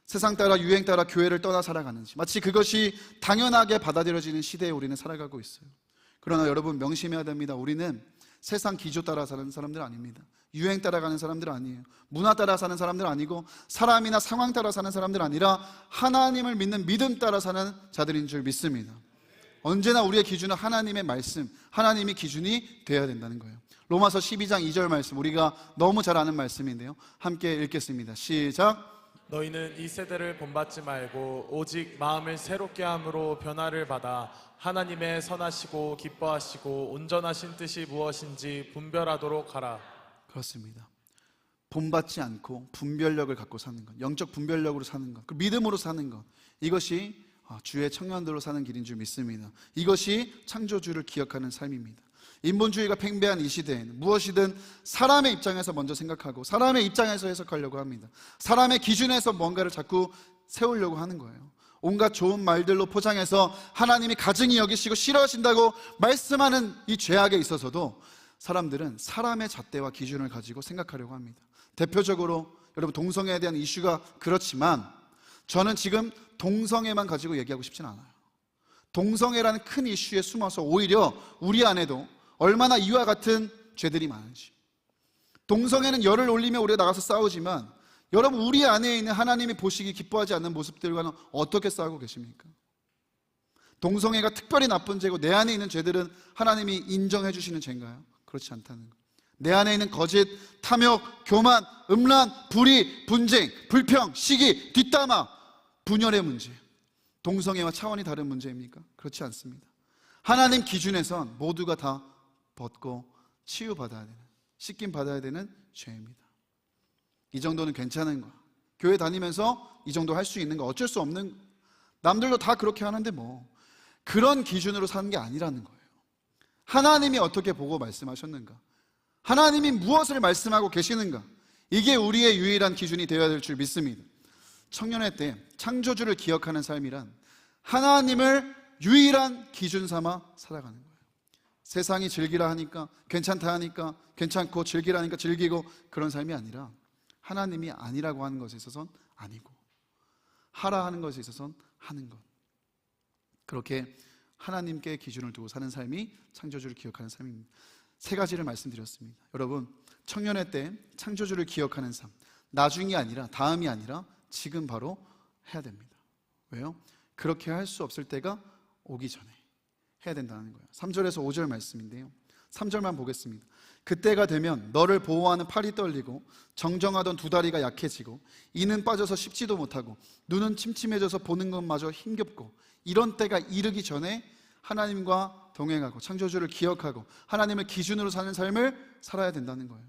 세상 따라 유행 따라 교회를 떠나 살아가는지, 마치 그것이 당연하게 받아들여지는 시대에 우리는 살아가고 있어요. 그러나 여러분 명심해야 됩니다. 우리는 세상 기조 따라 사는 사람들 아닙니다. 유행 따라가는 사람들 아니에요. 문화 따라 사는 사람들 아니고 사람이나 상황 따라 사는 사람들 아니라 하나님을 믿는 믿음 따라 사는 자들인 줄 믿습니다. 언제나 우리의 기준은 하나님의 말씀, 하나님이 기준이 되어야 된다는 거예요. 로마서 12장 2절 말씀, 우리가 너무 잘 아는 말씀인데요, 함께 읽겠습니다. 시작. 너희는 이 세대를 본받지 말고 오직 마음을 새롭게 함으로 변화를 받아 하나님의 선하시고 기뻐하시고 온전하신 뜻이 무엇인지 분별하도록 하라. 그렇습니다. 본받지 않고 분별력을 갖고 사는 것, 영적 분별력으로 사는 것, 그 믿음으로 사는 것, 이것이 주의 청년들로 사는 길인 줄 믿습니다. 이것이 창조주를 기억하는 삶입니다. 인본주의가 팽배한 이 시대에는 무엇이든 사람의 입장에서 먼저 생각하고 사람의 입장에서 해석하려고 합니다. 사람의 기준에서 뭔가를 자꾸 세우려고 하는 거예요. 온갖 좋은 말들로 포장해서 하나님이 가증히 여기시고 싫어하신다고 말씀하는 이 죄악에 있어서도 사람들은 사람의 잣대와 기준을 가지고 생각하려고 합니다. 대표적으로 여러분, 동성애에 대한 이슈가 그렇지만 저는 지금 동성애만 가지고 얘기하고 싶진 않아요. 동성애라는 큰 이슈에 숨어서 오히려 우리 안에도 얼마나 이와 같은 죄들이 많은지, 동성애는 열을 올리며 우리가 나가서 싸우지만 여러분, 우리 안에 있는 하나님이 보시기 기뻐하지 않는 모습들과는 어떻게 싸우고 계십니까? 동성애가 특별히 나쁜 죄고 내 안에 있는 죄들은 하나님이 인정해 주시는 죄인가요? 그렇지 않다는 것. 내 안에 있는 거짓, 탐욕, 교만, 음란, 불의, 분쟁, 불평, 시기, 뒷담화, 분열의 문제, 동성애와 차원이 다른 문제입니까? 그렇지 않습니다. 하나님 기준에선 모두가 다 벗고 치유받아야 되는, 씻김 받아야 되는 죄입니다. 이 정도는 괜찮은 거야. 교회 다니면서 이 정도 할 수 있는 거, 어쩔 수 없는, 남들도 다 그렇게 하는데 뭐 그런 기준으로 사는 게 아니라는 거예요. 하나님이 어떻게 보고 말씀하셨는가, 하나님이 무엇을 말씀하고 계시는가, 이게 우리의 유일한 기준이 되어야 될 줄 믿습니다. 청년회 때 창조주를 기억하는 삶이란 하나님을 유일한 기준 삼아 살아가는 거예요. 세상이 즐기라 하니까, 괜찮다 하니까 괜찮고, 즐기라 하니까 즐기고, 그런 삶이 아니라 하나님이 아니라고 하는 것에 있어서는 아니고, 하라 하는 것에 있어서는 하는 것, 그렇게 하나님께 기준을 두고 사는 삶이 창조주를 기억하는 삶입니다. 세 가지를 말씀드렸습니다. 여러분, 청년회 때 창조주를 기억하는 삶, 나중이 아니라, 다음이 아니라 지금 바로 해야 됩니다. 왜요? 그렇게 할 수 없을 때가 오기 전에 해야 된다는 거예요. 3절에서 5절 말씀인데요, 3절만 보겠습니다. 그때가 되면 너를 보호하는 팔이 떨리고 정정하던 두 다리가 약해지고 이는 빠져서 씹지도 못하고 눈은 침침해져서 보는 것마저 힘겹고, 이런 때가 이르기 전에 하나님과 동행하고 창조주를 기억하고 하나님을 기준으로 사는 삶을 살아야 된다는 거예요.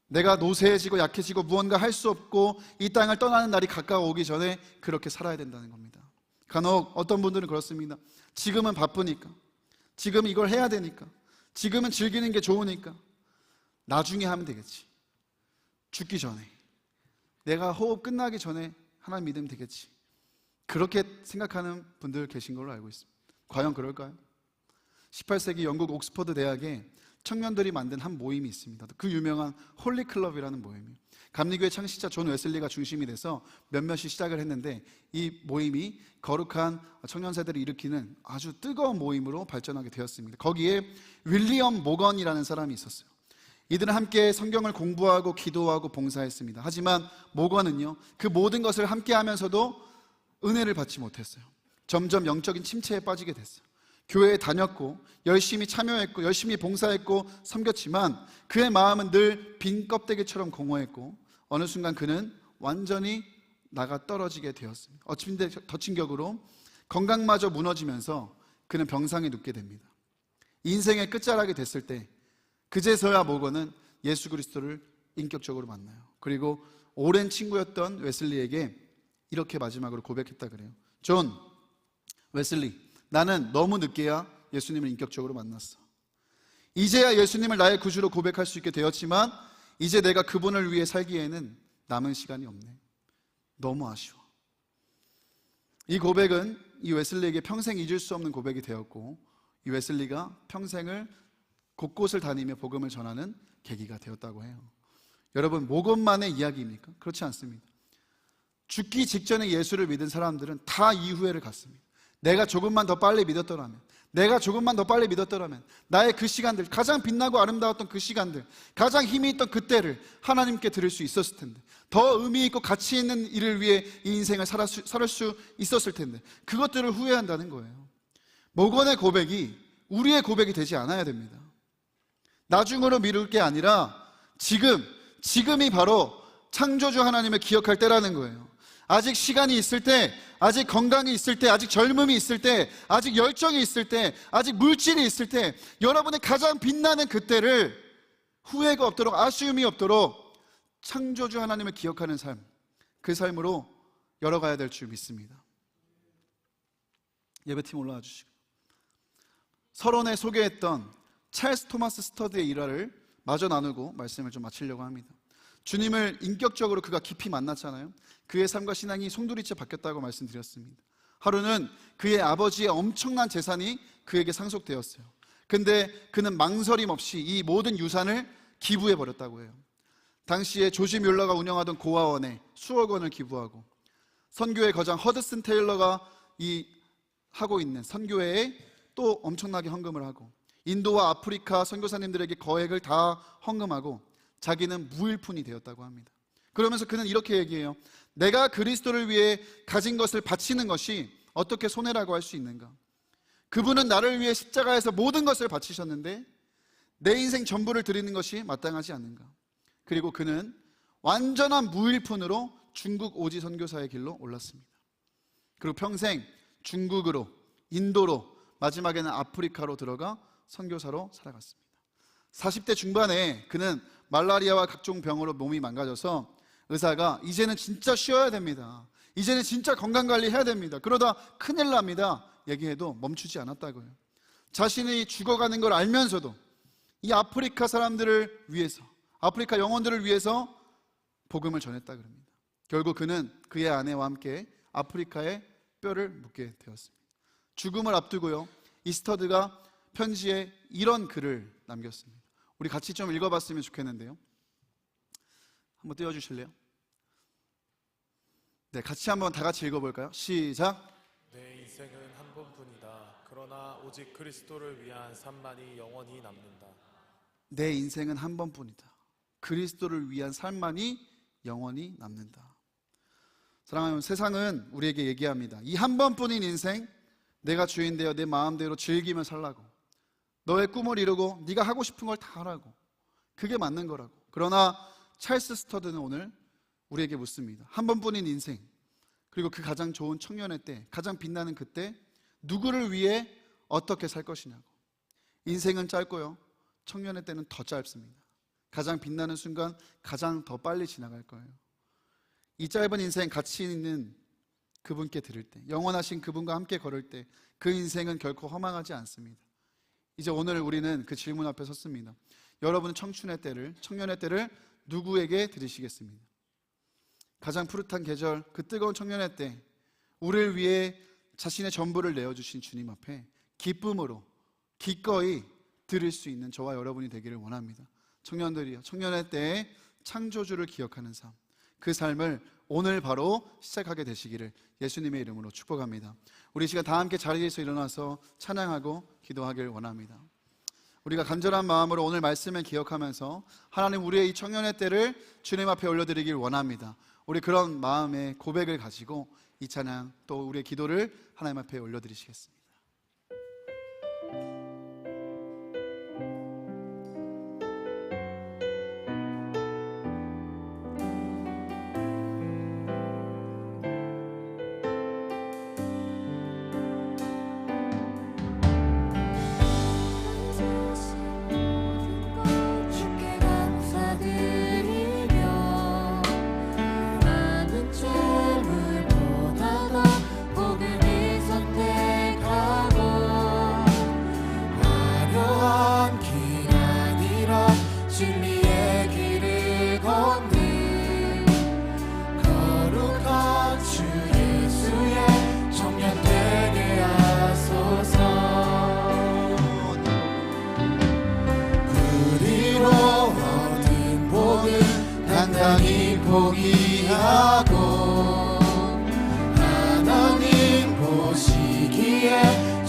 내가 노쇠해지고 약해지고 무언가 할 수 없고 이 땅을 떠나는 날이 가까워오기 전에 그렇게 살아야 된다는 겁니다. 간혹 어떤 분들은 그렇습니다. 지금은 바쁘니까, 지금 이걸 해야 되니까, 지금은 즐기는 게 좋으니까 나중에 하면 되겠지, 죽기 전에, 내가 호흡 끝나기 전에 하나님 믿으면 되겠지, 그렇게 생각하는 분들 계신 걸로 알고 있습니다. 과연 그럴까요? 18세기 영국 옥스퍼드 대학에 청년들이 만든 한 모임이 있습니다. 그 유명한 홀리클럽이라는 모임이에요. 감리교회 창시자 존 웨슬리가 중심이 돼서 몇몇이 시작을 했는데, 이 모임이 거룩한 청년 세대를 일으키는 아주 뜨거운 모임으로 발전하게 되었습니다. 거기에 윌리엄 모건이라는 사람이 있었어요. 이들은 함께 성경을 공부하고 기도하고 봉사했습니다. 하지만 모건은요, 그 모든 것을 함께 하면서도 은혜를 받지 못했어요. 점점 영적인 침체에 빠지게 됐어요. 교회에 다녔고 열심히 참여했고 열심히 봉사했고 섬겼지만 그의 마음은 늘 빈 껍데기처럼 공허했고, 어느 순간 그는 완전히 나가 떨어지게 되었습니다. 덮친 격으로 건강마저 무너지면서 그는 병상에 눕게 됩니다. 인생의 끝자락이 됐을 때 그제서야 모건은 예수 그리스도를 인격적으로 만나요. 그리고 오랜 친구였던 웨슬리에게 이렇게 마지막으로 고백했다 그래요. 존, 웨슬리, 나는 너무 늦게야 예수님을 인격적으로 만났어. 이제야 예수님을 나의 구주로 고백할 수 있게 되었지만 이제 내가 그분을 위해 살기에는 남은 시간이 없네. 너무 아쉬워. 이 고백은 이 웨슬리에게 평생 잊을 수 없는 고백이 되었고, 이 웨슬리가 평생을 곳곳을 다니며 복음을 전하는 계기가 되었다고 해요. 여러분, 모건만의 이야기입니까? 그렇지 않습니다. 죽기 직전에 예수를 믿은 사람들은 다 이후회를 갖습니다. 내가 조금만 더 빨리 믿었더라면, 내가 조금만 더 빨리 믿었더라면 나의 그 시간들, 가장 빛나고 아름다웠던 그 시간들, 가장 힘이 있던 그때를 하나님께 드릴 수 있었을 텐데, 더 의미 있고 가치 있는 일을 위해 이 인생을 살 수 있었을 텐데, 그것들을 후회한다는 거예요. 목원의 고백이 우리의 고백이 되지 않아야 됩니다. 나중으로 미룰 게 아니라 지금이 바로 창조주 하나님을 기억할 때라는 거예요. 아직 시간이 있을 때, 아직 건강이 있을 때, 아직 젊음이 있을 때, 아직 열정이 있을 때, 아직 물질이 있을 때, 여러분의 가장 빛나는 그때를 후회가 없도록, 아쉬움이 없도록 창조주 하나님을 기억하는 삶, 그 삶으로 열어가야 될 줄 믿습니다. 예배팀 올라와 주시고, 서론에 소개했던 찰스 토마스 스터드의 일화를 마저 나누고 말씀을 좀 마치려고 합니다. 주님을 인격적으로 그가 깊이 만났잖아요. 그의 삶과 신앙이 송두리째 바뀌었다고 말씀드렸습니다. 하루는 그의 아버지의 엄청난 재산이 그에게 상속되었어요. 근데 그는 망설임 없이 이 모든 유산을 기부해 버렸다고 해요. 당시에 조지 뮬러가 운영하던 고아원에 수억 원을 기부하고, 선교회 거장 허드슨 테일러가 하고 있는 선교회에 또 엄청나게 헌금을 하고, 인도와 아프리카 선교사님들에게 거액을 다 헌금하고, 자기는 무일푼이 되었다고 합니다. 그러면서 그는 이렇게 얘기해요. 내가 그리스도를 위해 가진 것을 바치는 것이 어떻게 손해라고 할 수 있는가? 그분은 나를 위해 십자가에서 모든 것을 바치셨는데 내 인생 전부를 드리는 것이 마땅하지 않는가? 그리고 그는 완전한 무일푼으로 중국 오지 선교사의 길로 올랐습니다. 그리고 평생 중국으로, 인도로, 마지막에는 아프리카로 들어가 선교사로 살아갔습니다. 40대 중반에 그는 말라리아와 각종 병으로 몸이 망가져서 의사가 이제는 진짜 쉬어야 됩니다, 이제는 진짜 건강관리해야 됩니다, 그러다 큰일 납니다 얘기해도 멈추지 않았다고요. 자신이 죽어가는 걸 알면서도 이 아프리카 사람들을 위해서, 아프리카 영혼들을 위해서 복음을 전했다 그럽니다. 결국 그는 그의 아내와 함께 아프리카에 뼈를 묻게 되었습니다. 죽음을 앞두고요, 이 스터드가 편지에 이런 글을 남겼습니다. 우리 같이 좀 읽어봤으면 좋겠는데요. 한번 띄워주실래요? 네, 같이 한번 다 같이 읽어볼까요? 시작. 내 인생은 한 번뿐이다. 그러나 오직 그리스도를 위한 삶만이 영원히 남는다. 내 인생은 한 번뿐이다. 그리스도를 위한 삶만이 영원히 남는다. 사랑하는 여러분, 세상은 우리에게 얘기합니다. 이 한 번뿐인 인생, 내가 주인 되어 내 마음대로 즐기며 살라고, 너의 꿈을 이루고 네가 하고 싶은 걸 다 하라고, 그게 맞는 거라고. 그러나 찰스 스터드는 오늘 우리에게 묻습니다. 한 번뿐인 인생, 그리고 그 가장 좋은 청년의 때, 가장 빛나는 그때 누구를 위해 어떻게 살 것이냐고. 인생은 짧고요, 청년의 때는 더 짧습니다. 가장 빛나는 순간 가장 더 빨리 지나갈 거예요. 이 짧은 인생 가치 있는 그분께 드릴 때, 영원하신 그분과 함께 걸을 때 그 인생은 결코 허망하지 않습니다. 이제 오늘 우리는 그 질문 앞에 섰습니다. 여러분은 청춘의 때를, 청년의 때를 누구에게 드리시겠습니다? 가장 푸릇한 계절, 그 뜨거운 청년의 때, 우리를 위해 자신의 전부를 내어주신 주님 앞에 기쁨으로 기꺼이 드릴 수 있는 저와 여러분이 되기를 원합니다. 청년들이요, 청년의 때에 창조주를 기억하는 삶, 그 삶을 오늘 바로 시작하게 되시기를 예수님의 이름으로 축복합니다. 우리 시간 다 함께 자리에서 일어나서 찬양하고 기도하길 원합니다. 우리가 간절한 마음으로 오늘 말씀을 기억하면서 하나님, 우리의 이 청년의 때를 주님 앞에 올려드리길 원합니다. 우리 그런 마음의 고백을 가지고 이 찬양, 또 우리의 기도를 하나님 앞에 올려드리시겠습니다. 많은 죄물보다도 복음이 선택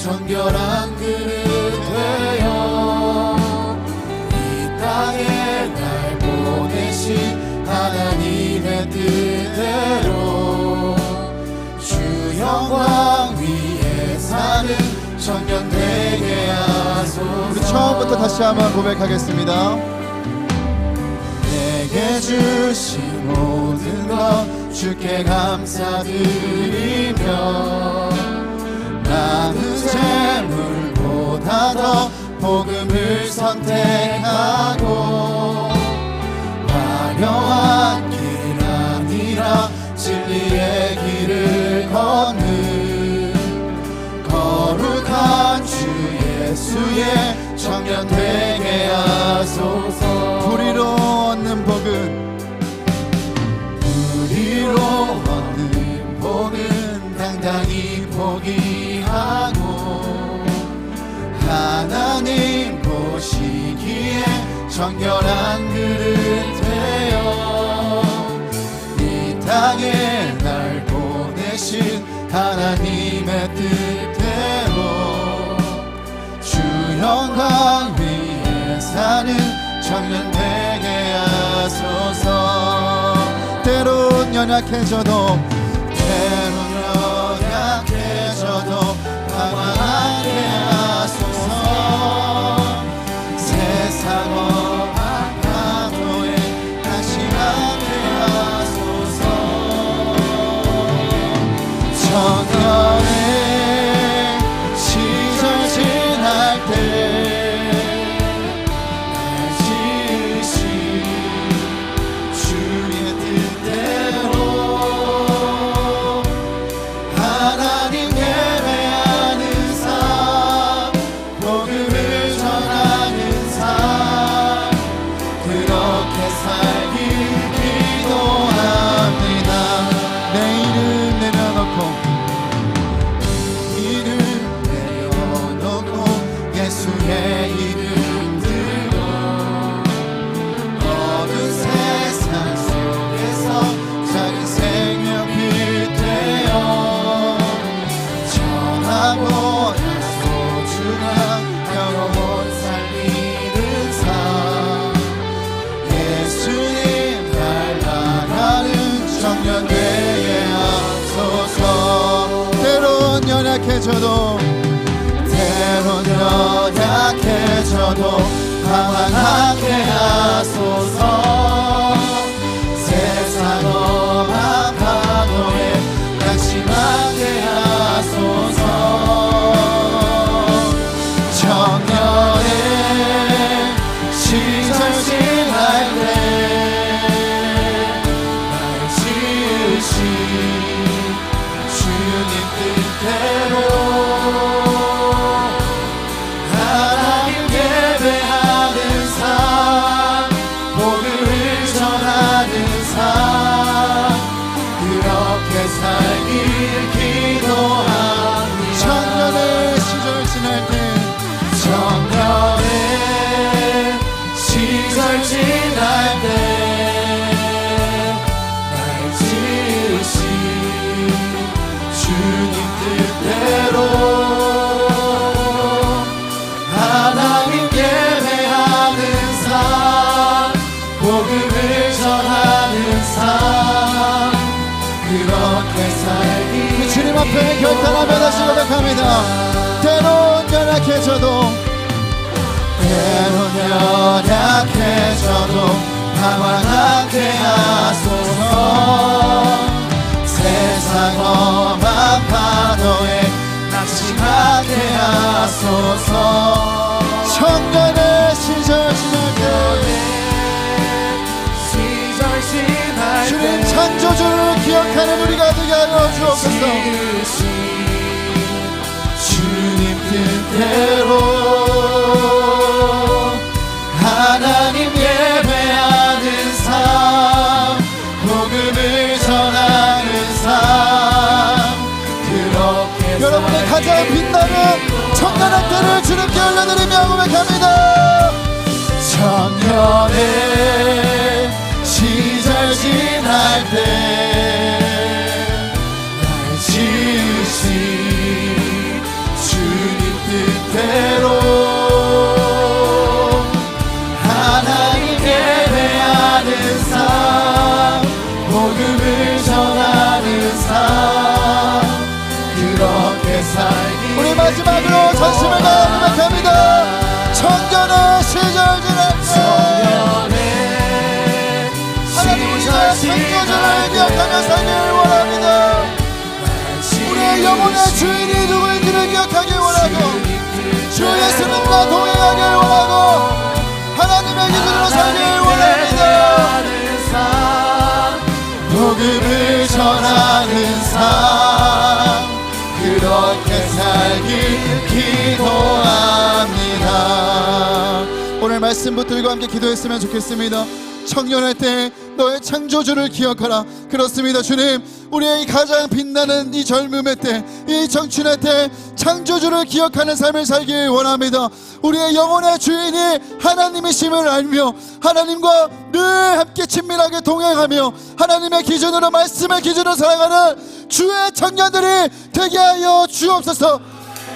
정결한 그릇 되어 이 땅에 날 보내신 하나님의 뜻대로 주 영광 위에 사는 청년되게 하소서. 우리 처음부터 다시 한번 고백하겠습니다. 내게 주신 모든 것 주께 감사드리며 많은 재물보다 더 복음을 선택하고 화려한 길 아니라 진리의 길을 걷는 거룩한 주 예수의 청년 되게 하소서. 불의로 얻는 복은 우리로 얻는 복은 당당히 포기하고 하나님 보시기에 정결한 그릇 되어 이 땅에 날 보내신 하나님의 뜻대로 주 영광 위에 사는 청년 되게 하소서. 때론 연약해져도 방황하게 하소서. 세상 험한 파도에 낙심하게 하소서. 청년의 시절 지날 때 주의 뜻대로 하나님 예배하는 삶, 복음을 전하는 삶, 그렇게 살길 기도합니다. 내 이름 내려놓고 이름 내려놓고 예수의 이름 들고 어두운 세상 속에서 작은 생명 빛 되어 전하고야 소중한 영혼 살리는 삶 예수님 닮아가는 청년 되게 하소서. 때론 연약해져도 방황하게 하소서. 세상 험한 파도에 낙심하게 하소서. 청년의 시절 지날 때 날 지으신 주님 뜻대로 하나님 예배하는 삶, 복음을 전하는 삶, 그렇게 살길 기도합니다. 청년의 시절 지날 때 청년의 시절 지날 때 날 지으신 주님 뜻대로 하나님 예배하는 삶, 복음을 전하는 삶, 그렇게 살기 주님 앞에 결단하며 다시 고백합니다. 때론 연약해져도 방황하게 하소서. 세상 험한 파도에 낙심하게 하소서. 청년의 시절 지날 때 주님 창조주를 기억하는 우리가 되게 하여 주옵소서. 주님 뜻대로 하나님 예배하는 삶, 복음을 전하는 삶, 그렇게 여러분의 가장 빛나는 청년한 때를 주님께 올려드리며 고백합니다. 청년의 시절 지날 때 날 지으신 주님 기준으로 살기를 원합니다. 우리의 영혼의 주인이 누구인지를 기억하길 원하고 주 예수님과 동행하길 원하고 하나님의 기준으로 살기를 원합니다. 복음을 전하는 삶 그렇게 살길 기도합니다. 오늘 말씀 붙들고 함께 기도했으면 좋겠습니다. 청년할 때 너의 창조주를 기억하라. 그렇습니다. 주님, 우리의 가장 빛나는 이 젊음의 때, 이 청춘의 때 창조주를 기억하는 삶을 살길 원합니다. 우리의 영혼의 주인이 하나님이심을 알며 하나님과 늘 함께 친밀하게 동행하며 하나님의 기준으로, 말씀의 기준으로 살아가는 주의 청년들이 되게 하여 주옵소서.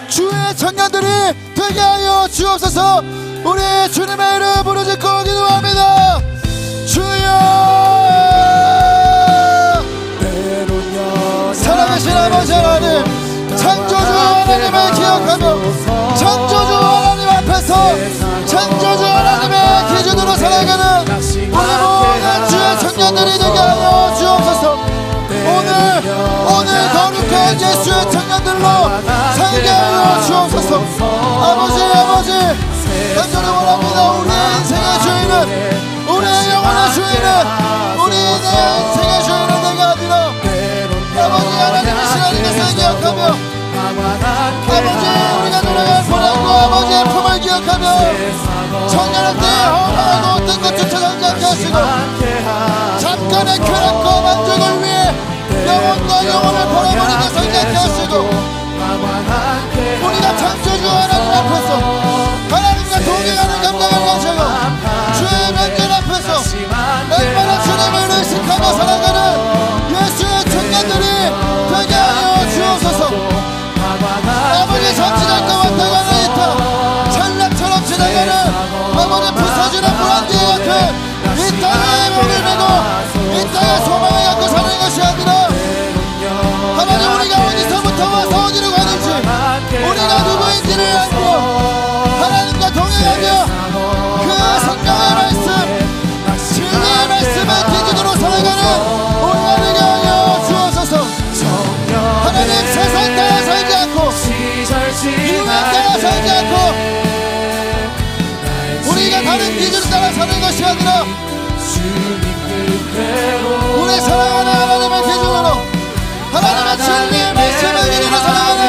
주의 청년들이 되게 하여 주옵소서. 우리 주님의 이름 부르짖고 기도합니다. 주여, 살아계신 아버지 하나님, 창조주 하나님을 기억하며 창조주 하나님 앞에서 창조주 하나님의 기준으로 살아가는 우리 모든 주의 청년들이 되게 하여 주옵소서. 오늘 거룩한 예수의 청년들로 살게 하여 주옵소서. 아버지 간절히 원합니다. 우리의 인생의 주인은, 우리의 영혼의 주인은, 우리 인생의 주인은 내가 아니라 아버지 하나님이신 하나님을 기억하며 아버지 우리가 노래할 보내고 아버지의 품을 기억하며 청년할 때 험하고 어떤 것 쫓아가지 않게 하시고 잠깐의 쾌락과 만족을 위해 영혼과 영혼을 버려버리게 살지 않게 하시고 우리가 창조주 하나님 앞에서 하나님과 동행하는 감각을 가지고 주의 면전 앞에서 얼마나 주님을 의식하며 살아가는 예수의 청년들이 되게 하여 주옵소서. 아버지 전진할까 왔다가는 이타 전략처럼 지나가는 아버지 부서지는 물안개 같은 이 땅에 목을 메고 이 땅에 소망을 갖고 사는 것이 아니라 하나님, 우리가 어디서부터 와서 어디로 가는지 우리가 누구인지를 알고 하나님과 동행하며 그 생명의 말씀, 진리의 말씀을 기준으로 살아가는 우리가 되게 하여 주옵소서. 하나님, 세상 따라 살지 않고 유행 따라 살지 않고 우리가 다른 기준 따라 사는 것이 아니라 우리 사랑하는 하나님의 기준으로 하나님의 진리의 말씀을 기준으로 살아가는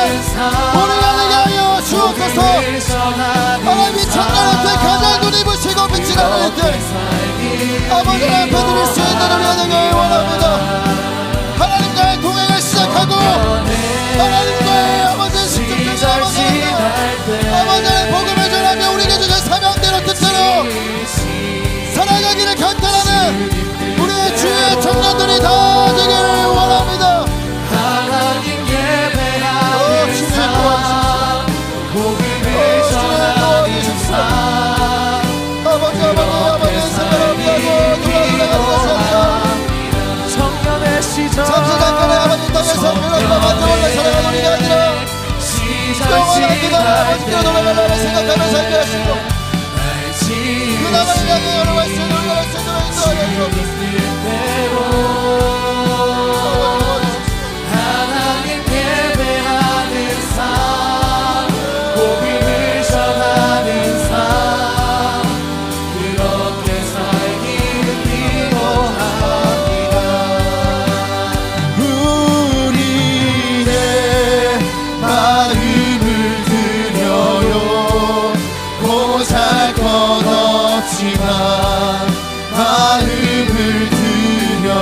우리가 되게 하여 주옵소서. 하나님이 청년한테 가장 눈이 부시고 빛이 나는 때 아버지 앞에 드릴 수 있는 우리가 되게 원합니다. 하나님과의 동행을 시작하고 하나님과의 아버지 직접적인 아버지의 복음을 전하며 우리에게 주신 사명대로 뜻대로 살아가기를 간단하는 우리의 주의 청년들이 다 되기를 원합니다. 하나님 예배하는 삶, 복음을 전하는 삶, 아버지 생각합니다고 돌아가는 청년의 시절, 잠시 잠깐의 아버지 땅에서 밀어주고 만들어내 살아가는 우리가 아니라 영원한 그날의 아버지께로 돌아가려고 생각하며 살게 하시고 그 나라를 향해 걸어갈 수 있는 올라갈 수 있는 인도하여 주옵소서. 하나님 예배하는 삶, 복음을 전하는 삶, 그렇게 살기를 기도합니다. 우리의 마음을 드려요. 보잘 것 없지만 마음을 드려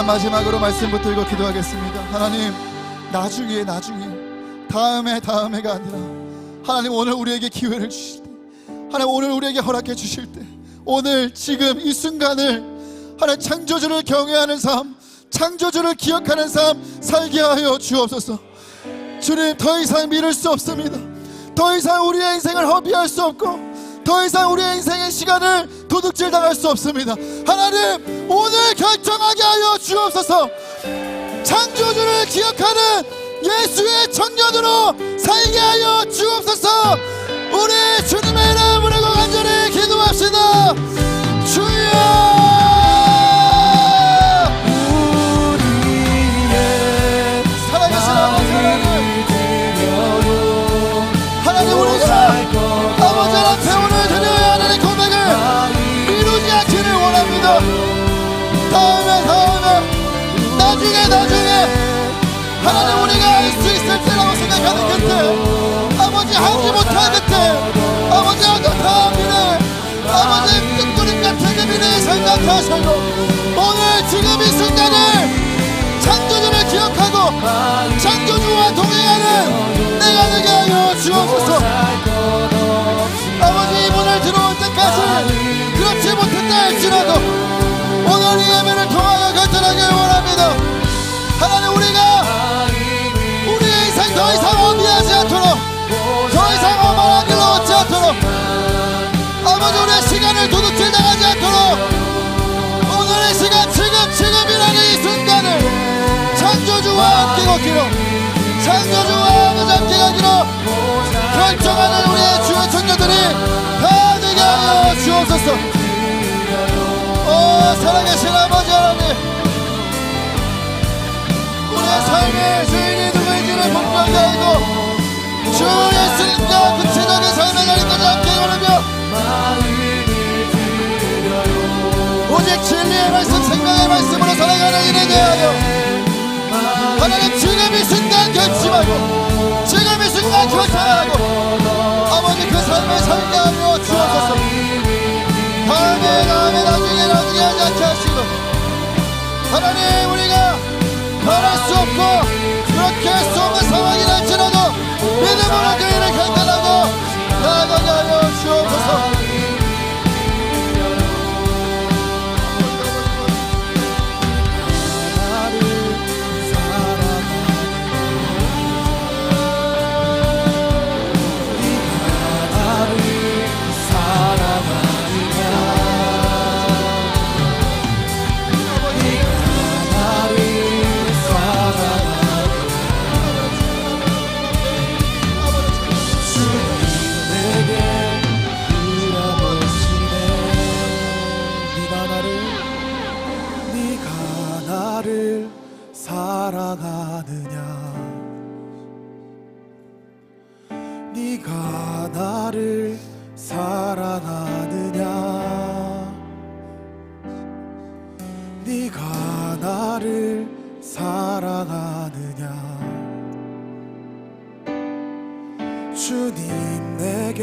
마지막으로 말씀 붙들고 기도하겠습니다. 하나님, 나중에 다음에가 아니라 하나님 오늘 우리에게 기회를 주실 때, 하나님 오늘 우리에게 허락해 주실 때, 오늘 지금 이 순간을 하나님 창조주를 경외하는 삶, 창조주를 기억하는 삶 살게 하여 주옵소서. 주님, 더 이상 미룰 수 없습니다. 더 이상 우리의 인생을 허비할 수 없고 더 이상 우리의 인생의 시간을 도둑질 당할 수 없습니다. 하나님, 오늘 결정하게 하여 주옵소서. 창조주를 기억하는 예수의 청년으로 살게 하여 주옵소서. 우리 주님의 이름으로 간절히 기도합시다. 주여, 살아계신 아버지 하나님, 우리가 아버지 앞에 오늘 드려야 하는 고백을 미루지 않기를 원합니다. 나중에 하나님 우리가 할 수 있을 때라고 생각하는 그때, 아버지 하지 못한 그때, 아버지 어긋한 미래, 아버지 뜬구름 같은 그 미래를 생각하시고 오늘 지금 이 순간을 창조주를 기억하고 창조주와 동행하는 내가 되게 하여 주옵소서. 아버지, 이분을 들어올 때까지 그렇지 못했다 할지라도 오늘 이 예배를 통하여 결단하길 원합니다. 하나님, 우리가 우리의 인생 더 이상 어미하지 않도록, 더 이상 어만한 길로 얻지 않도록, 아버지 우리의 시간을 도둑질 당하지 않도록 오늘의 시간, 지금이라는 이 순간을 창조주와 함께 걷기로, 창조주와 함께 가기로 결정하는 우리의 주의 청년들이 다 되게 하여 주옵소서. 오, 살아계신 아버지 하나님, 우리의 삶의 주인이 누구인지를 분명히 알고 주 예수님과 구체적인 삶의 자리까지 함께 걸으며 오직 진리의 말씀, 생명의 말씀으로 살아가는 일에 대하여 하나님, 지금 이 순간 결심하고 지금 이 순간 결단하고 아버지 그 삶을 살게 하며 주옵소서. 다음에 나중에 하지 않게 하시고 하나님, 우리가 말할 수 없고 그렇게 할 수 없는 상황이라 할지라도 믿음으로 그 일을 결단하고 나아가게 하여 주옵소서. 네가 나를 사랑하느냐, 네가 나를 사랑하느냐. 주님 내게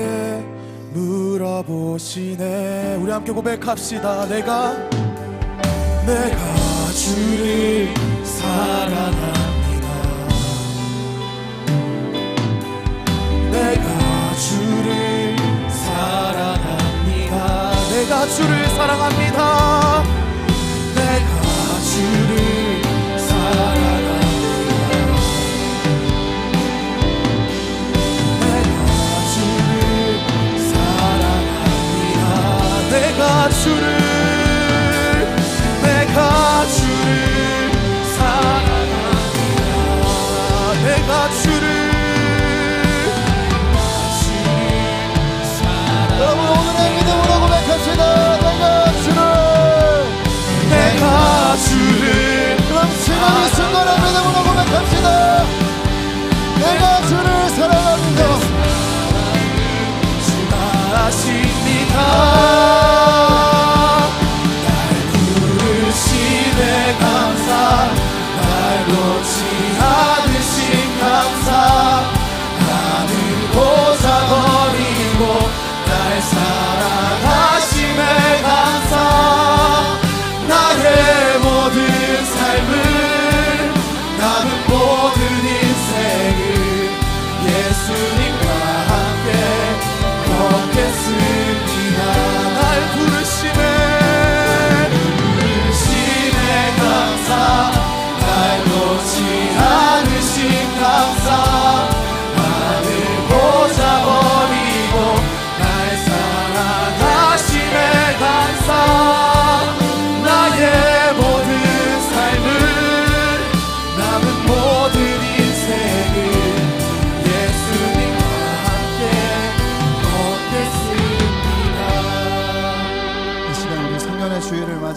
물어보시네. 우리 함께 고백합시다. 내가 주를 사랑합니다. 내가 주를 사랑합니다. 내가 주를 사랑합니다. 내가 주를 사랑합니다. 내가 주를 사랑합니다. 내가 주를 사랑합니다.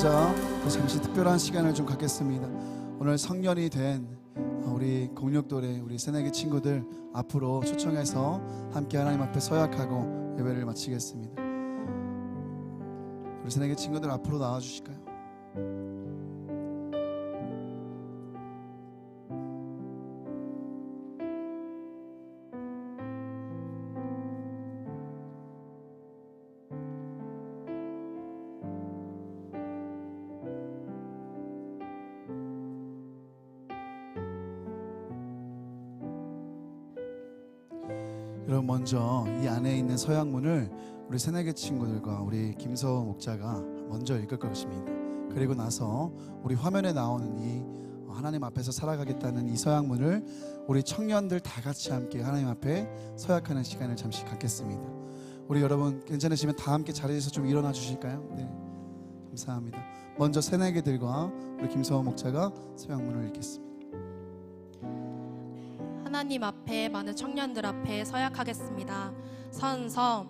앉아 잠시 특별한 시간을 좀 갖겠습니다. 오늘 성년이 된 우리 공력돌의 우리 새내기 친구들 앞으로 초청해서 함께 하나님 앞에 서약하고 예배를 마치겠습니다. 우리 새내기 친구들 앞으로 나와주실까요? 여러분, 먼저 이 안에 있는 서약문을 우리 새내기 친구들과 우리 김서호 목자가 먼저 읽을 것입니다. 그리고 나서 우리 화면에 나오는 이 하나님 앞에서 살아가겠다는 이 서약문을 우리 청년들 다 같이 함께 하나님 앞에 서약하는 시간을 잠시 갖겠습니다. 우리 여러분 괜찮으시면 다 함께 자리에서 좀 일어나 주실까요? 네, 감사합니다. 먼저 새내기들과 우리 김서호 목자가 서약문을 읽겠습니다. 하나님 앞에 많은 청년들 앞에 서약하겠습니다. 선서,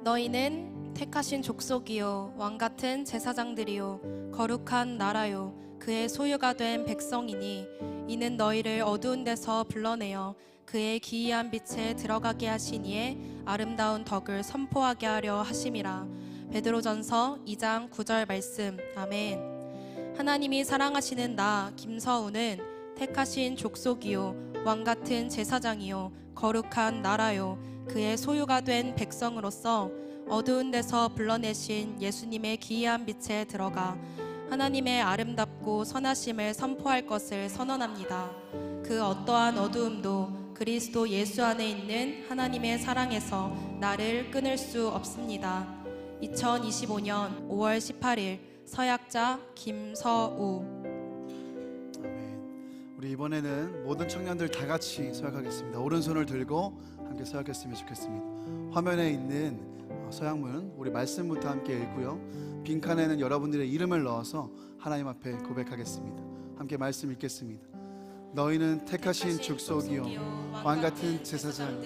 너희는 택하신 족속이요 왕같은 제사장들이요 거룩한 나라요 그의 소유가 된 백성이니 이는 너희를 어두운 데서 불러내어 그의 기이한 빛에 들어가게 하신 이의 아름다운 덕을 선포하게 하려 하심이라. 베드로전서 2장 9절 말씀. 아멘. 하나님이 사랑하시는 나 김서우는 택하신 족속이요 왕같은 제사장이요 거룩한 나라요 그의 소유가 된 백성으로서 어두운 데서 불러내신 예수님의 기이한 빛에 들어가 하나님의 아름답고 선하심을 선포할 것을 선언합니다. 그 어떠한 어두움도 그리스도 예수 안에 있는 하나님의 사랑에서 나를 끊을 수 없습니다. 2025년 5월 18일 서약자 김서우. 우리 이번에는 모든 청년들 다 같이 서약하겠습니다. 오른손을 들고 함께 서약했으면 좋겠습니다. 화면에 있는 서약문 우리 말씀부터 함께 읽고요. 빈칸에는 여러분들의 이름을 넣어서 하나님 앞에 고백하겠습니다. 함께 말씀 읽겠습니다. 너희는 택하신 족속이요 왕같은 제사장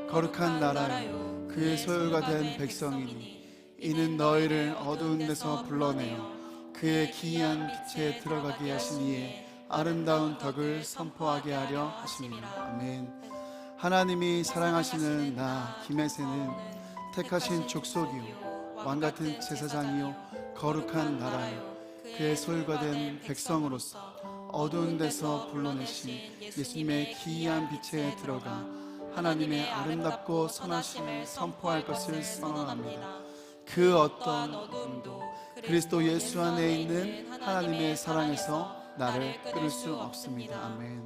거룩한 나라요 그의 소유가 된 백성이니 이는 너희를 어두운 데서 불러내어 그의 기이한 빛에 들어가게 하신 이의 아름다운 덕을 선포하게 하려 하십니다. 아멘. 하나님이 사랑하시는 나 김혜세는 택하신 족속이요 왕같은 제사장이요 거룩한 나라요 그의 소유가 된 백성으로서 어두운 데서 불러내신 예수님의 기이한 빛에 들어가 하나님의 아름답고 선하심을 선포할 것을 선언합니다. 그 어떤 어둠도 그리스도 예수 안에 있는 하나님의 사랑에서 나를 끊을 수 없습니다. 아멘.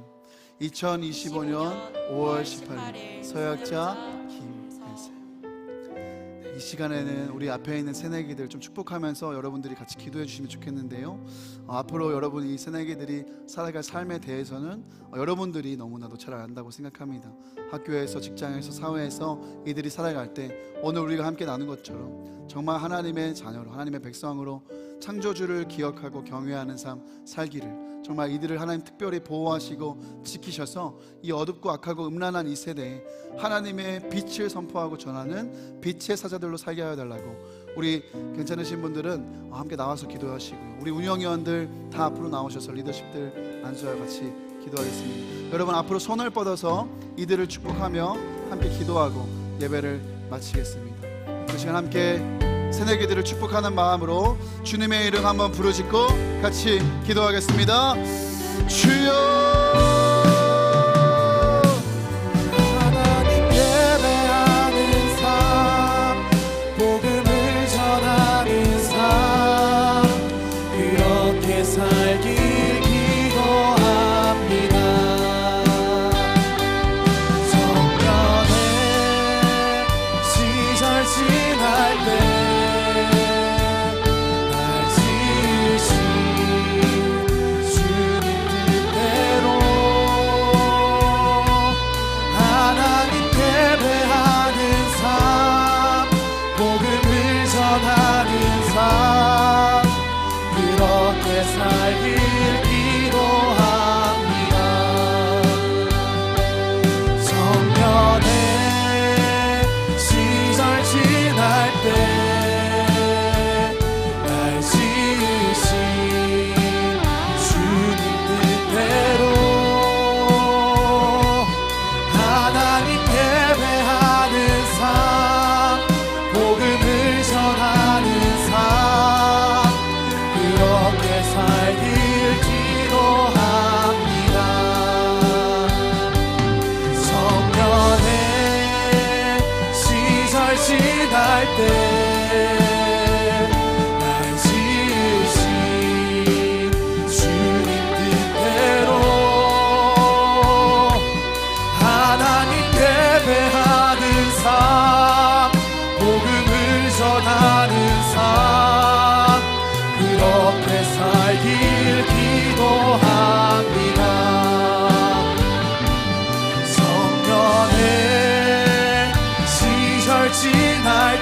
2025년 5월 18일 서약자 김혜세. 이 시간에는 우리 앞에 있는 새내기들 좀 축복하면서 여러분들이 같이 기도해 주시면 좋겠는데요. 앞으로 여러분 이 새내기들이 살아갈 삶에 대해서는 여러분들이 너무나도 잘 안다고 생각합니다. 학교에서, 직장에서, 사회에서 이들이 살아갈 때 오늘 우리가 함께 나눈 것처럼 정말 하나님의 자녀로, 하나님의 백성으로 창조주를 기억하고 경외하는 삶 살기를 정말 이들을 하나님 특별히 보호하시고 지키셔서 이 어둡고 악하고 음란한 이 세대에 하나님의 빛을 선포하고 전하는 빛의 사자들로 살게 하여 달라고 우리 괜찮으신 분들은 함께 나와서 기도하시고요. 우리 운영위원들 다 앞으로 나오셔서 리더십들 안수와 같이 기도하겠습니다. 여러분 앞으로 손을 뻗어서 이들을 축복하며 함께 기도하고 예배를 마치겠습니다. 그 시간 함께 새내기들을 축복하는 마음으로 주님의 이름 한번 부르짖고 같이 기도하겠습니다. 주여 하나님 예배하는 삶 복음을 전하는 삶 그렇게 살길 기도합니다. 청년의 시절 지날 때 날 지으신 주님 뜻대로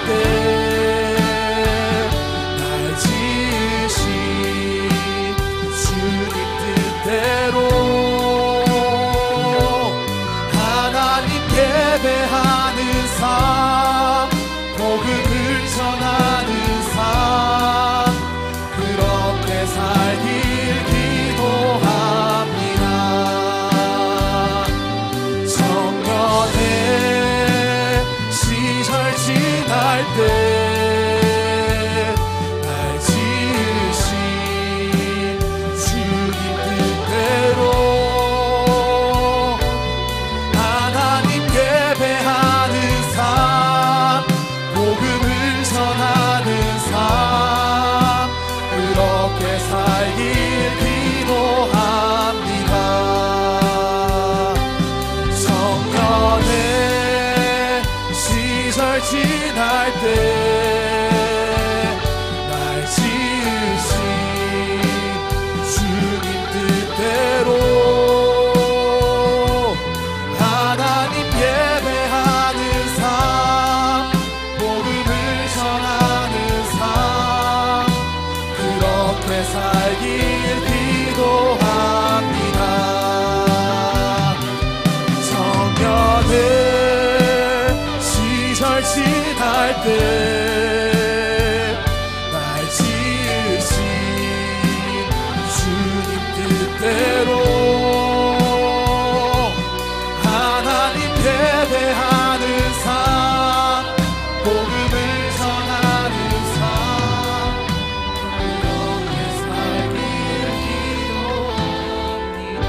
때 날 지으신 주님 뜻대로 하나님 예배하는 삶, 복음을 전하는 삶, 그렇게 살길 기도합니다. 청년의 시절 지날 때 날 지으신 주님 뜻대로 하나님 예배하는 삶, 복음을 전하는 삶, 그렇게 살길 기도합니다. 청년의 시절 지날 때 날 지으신 주님 뜻대로 하나님 예배하는 삶, 복음을 전하는 삶, 그렇게 살길 기도합니다. 청년의 시절 지날 때 날 지으신 주님 뜻대로 하나님 예배하는 삶, 복음을 전하는 삶, 그렇게 살길 기도합니다.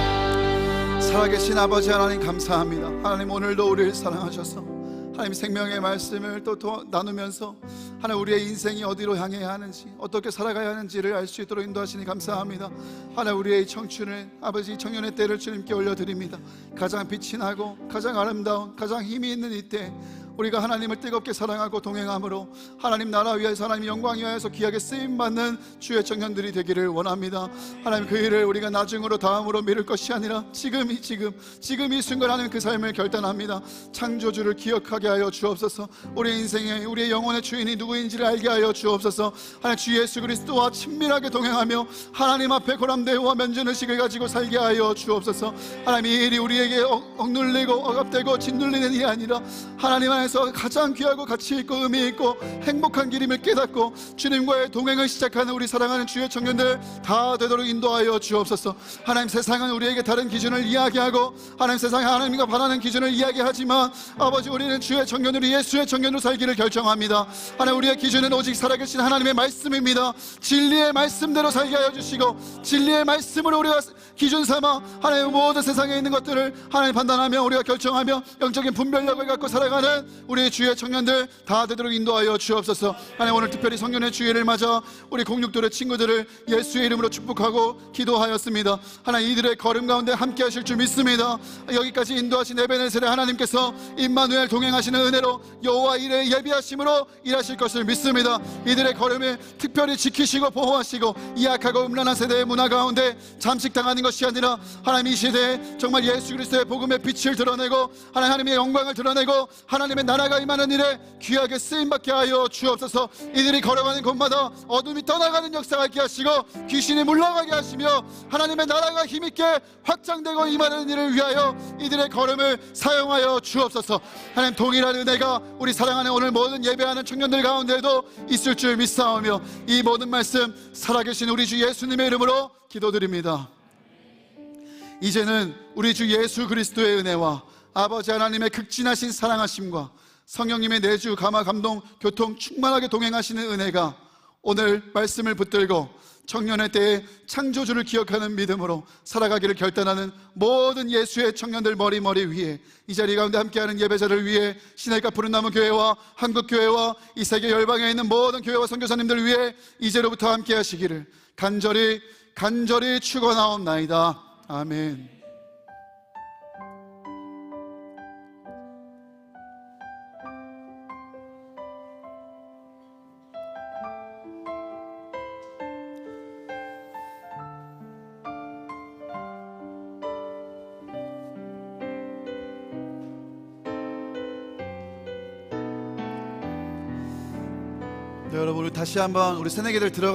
살아계신 아버지 하나님 감사합니다. 하나님 오늘도 우리를 사랑하셔서 하나님 생명의 말씀을 또 나누면서 하나님 우리의 인생이 어디로 향해야 하는지, 어떻게 살아가야 하는지를 알 수 있도록 인도하시니 감사합니다. 하나님 우리의 청춘을, 아버지 청년의 때를 주님께 올려드립니다. 가장 빛이 나고 가장 아름다운, 가장 힘이 있는 이때 우리가 하나님을 뜨겁게 사랑하고 동행함으로 하나님 나라 위하여서, 하나님 영광 위하여서 귀하게 쓰임받는 주의 청년들이 되기를 원합니다. 하나님 그 일을 우리가 나중으로 다음으로 미룰 것이 아니라 지금 이 순간 하나님 그 삶을 결단합니다. 창조주를 기억하게 하여 주옵소서. 우리의 인생에 우리의 영혼의 주인이 누구인지를 알게 하여 주옵소서. 하나님 주 예수 그리스도와 친밀하게 동행하며 하나님 앞에 고람대우와 면전의식을 가지고 살게 하여 주옵소서. 하나님 이 일이 우리에게 억눌리고 억압되고 짓눌리는 일이 아니라 하나님 안에서 가장 귀하고 가치있고 의미있고 행복한 길임을 깨닫고 주님과의 동행을 시작하는 우리 사랑하는 주의 청년들 다 되도록 인도하여 주옵소서. 하나님 세상은 우리에게 다른 기준을 이야기하고 하나님 세상이 하나님과 바라는 기준을 이야기하지만 아버지 우리는 주의 청년으로 예수의 청년으로 살기를 결정합니다. 하나님 우리의 기준은 오직 살아계신 하나님의 말씀입니다. 진리의 말씀대로 살게 하여 주시고 진리의 말씀으로 우리가 기준 삼아 하나님 모든 세상에 있는 것들을 하나님 판단하며 우리가 결정하며 영적인 분별력을 갖고 살아가는 우리 주의 청년들 다 되도록 인도하여 주옵소서. 하나님 오늘 특별히 성년의 주일을 맞아 우리 공육돌의 친구들을 예수의 이름으로 축복하고 기도하였습니다. 하나님 이들의 걸음 가운데 함께 하실 줄 믿습니다. 여기까지 인도하신 에베네셀의 하나님께서 임마누엘 동행하시는 은혜로 여호와 일에 예비하심으로 일하실 것을 믿습니다. 이들의 걸음을 특별히 지키시고 보호하시고 이 약하고 음란한 세대의 문화 가운데 잠식당하는 것이 아니라 하나님 이 시대에 정말 예수 그리스도의 복음의 빛을 드러내고 하나님의 영광을 드러내고 하나님의 나라가 임하는 일에 귀하게 쓰임받게 하여 주옵소서. 이들이 걸어가는 곳마다 어둠이 떠나가는 역사가 있게 하시고 귀신이 물러가게 하시며 하나님의 나라가 힘있게 확장되고 임하는 일을 위하여 이들의 걸음을 사용하여 주옵소서. 하나님 동일한 은혜가 우리 사랑하는 오늘 모든 예배하는 청년들 가운데도 있을 줄 믿사오며 이 모든 말씀 살아계신 우리 주 예수님의 이름으로 기도드립니다. 이제는 우리 주 예수 그리스도의 은혜와 아버지 하나님의 극진하신 사랑하심과 성령님의 내주 감화 감동 교통 충만하게 동행하시는 은혜가 오늘 말씀을 붙들고 청년의 때에 창조주를 기억하는 믿음으로 살아가기를 결단하는 모든 예수의 청년들 머리 위에 이 자리 가운데 함께하는 예배자를 위해 시내가 푸른나무 교회와 한국교회와 이 세계 열방에 있는 모든 교회와 선교사님들 위해 이제로부터 함께 하시기를 간절히 축원하옵나이다. 아멘. 네, 여러분 우리 다시 한번 우리 새내기들 들어가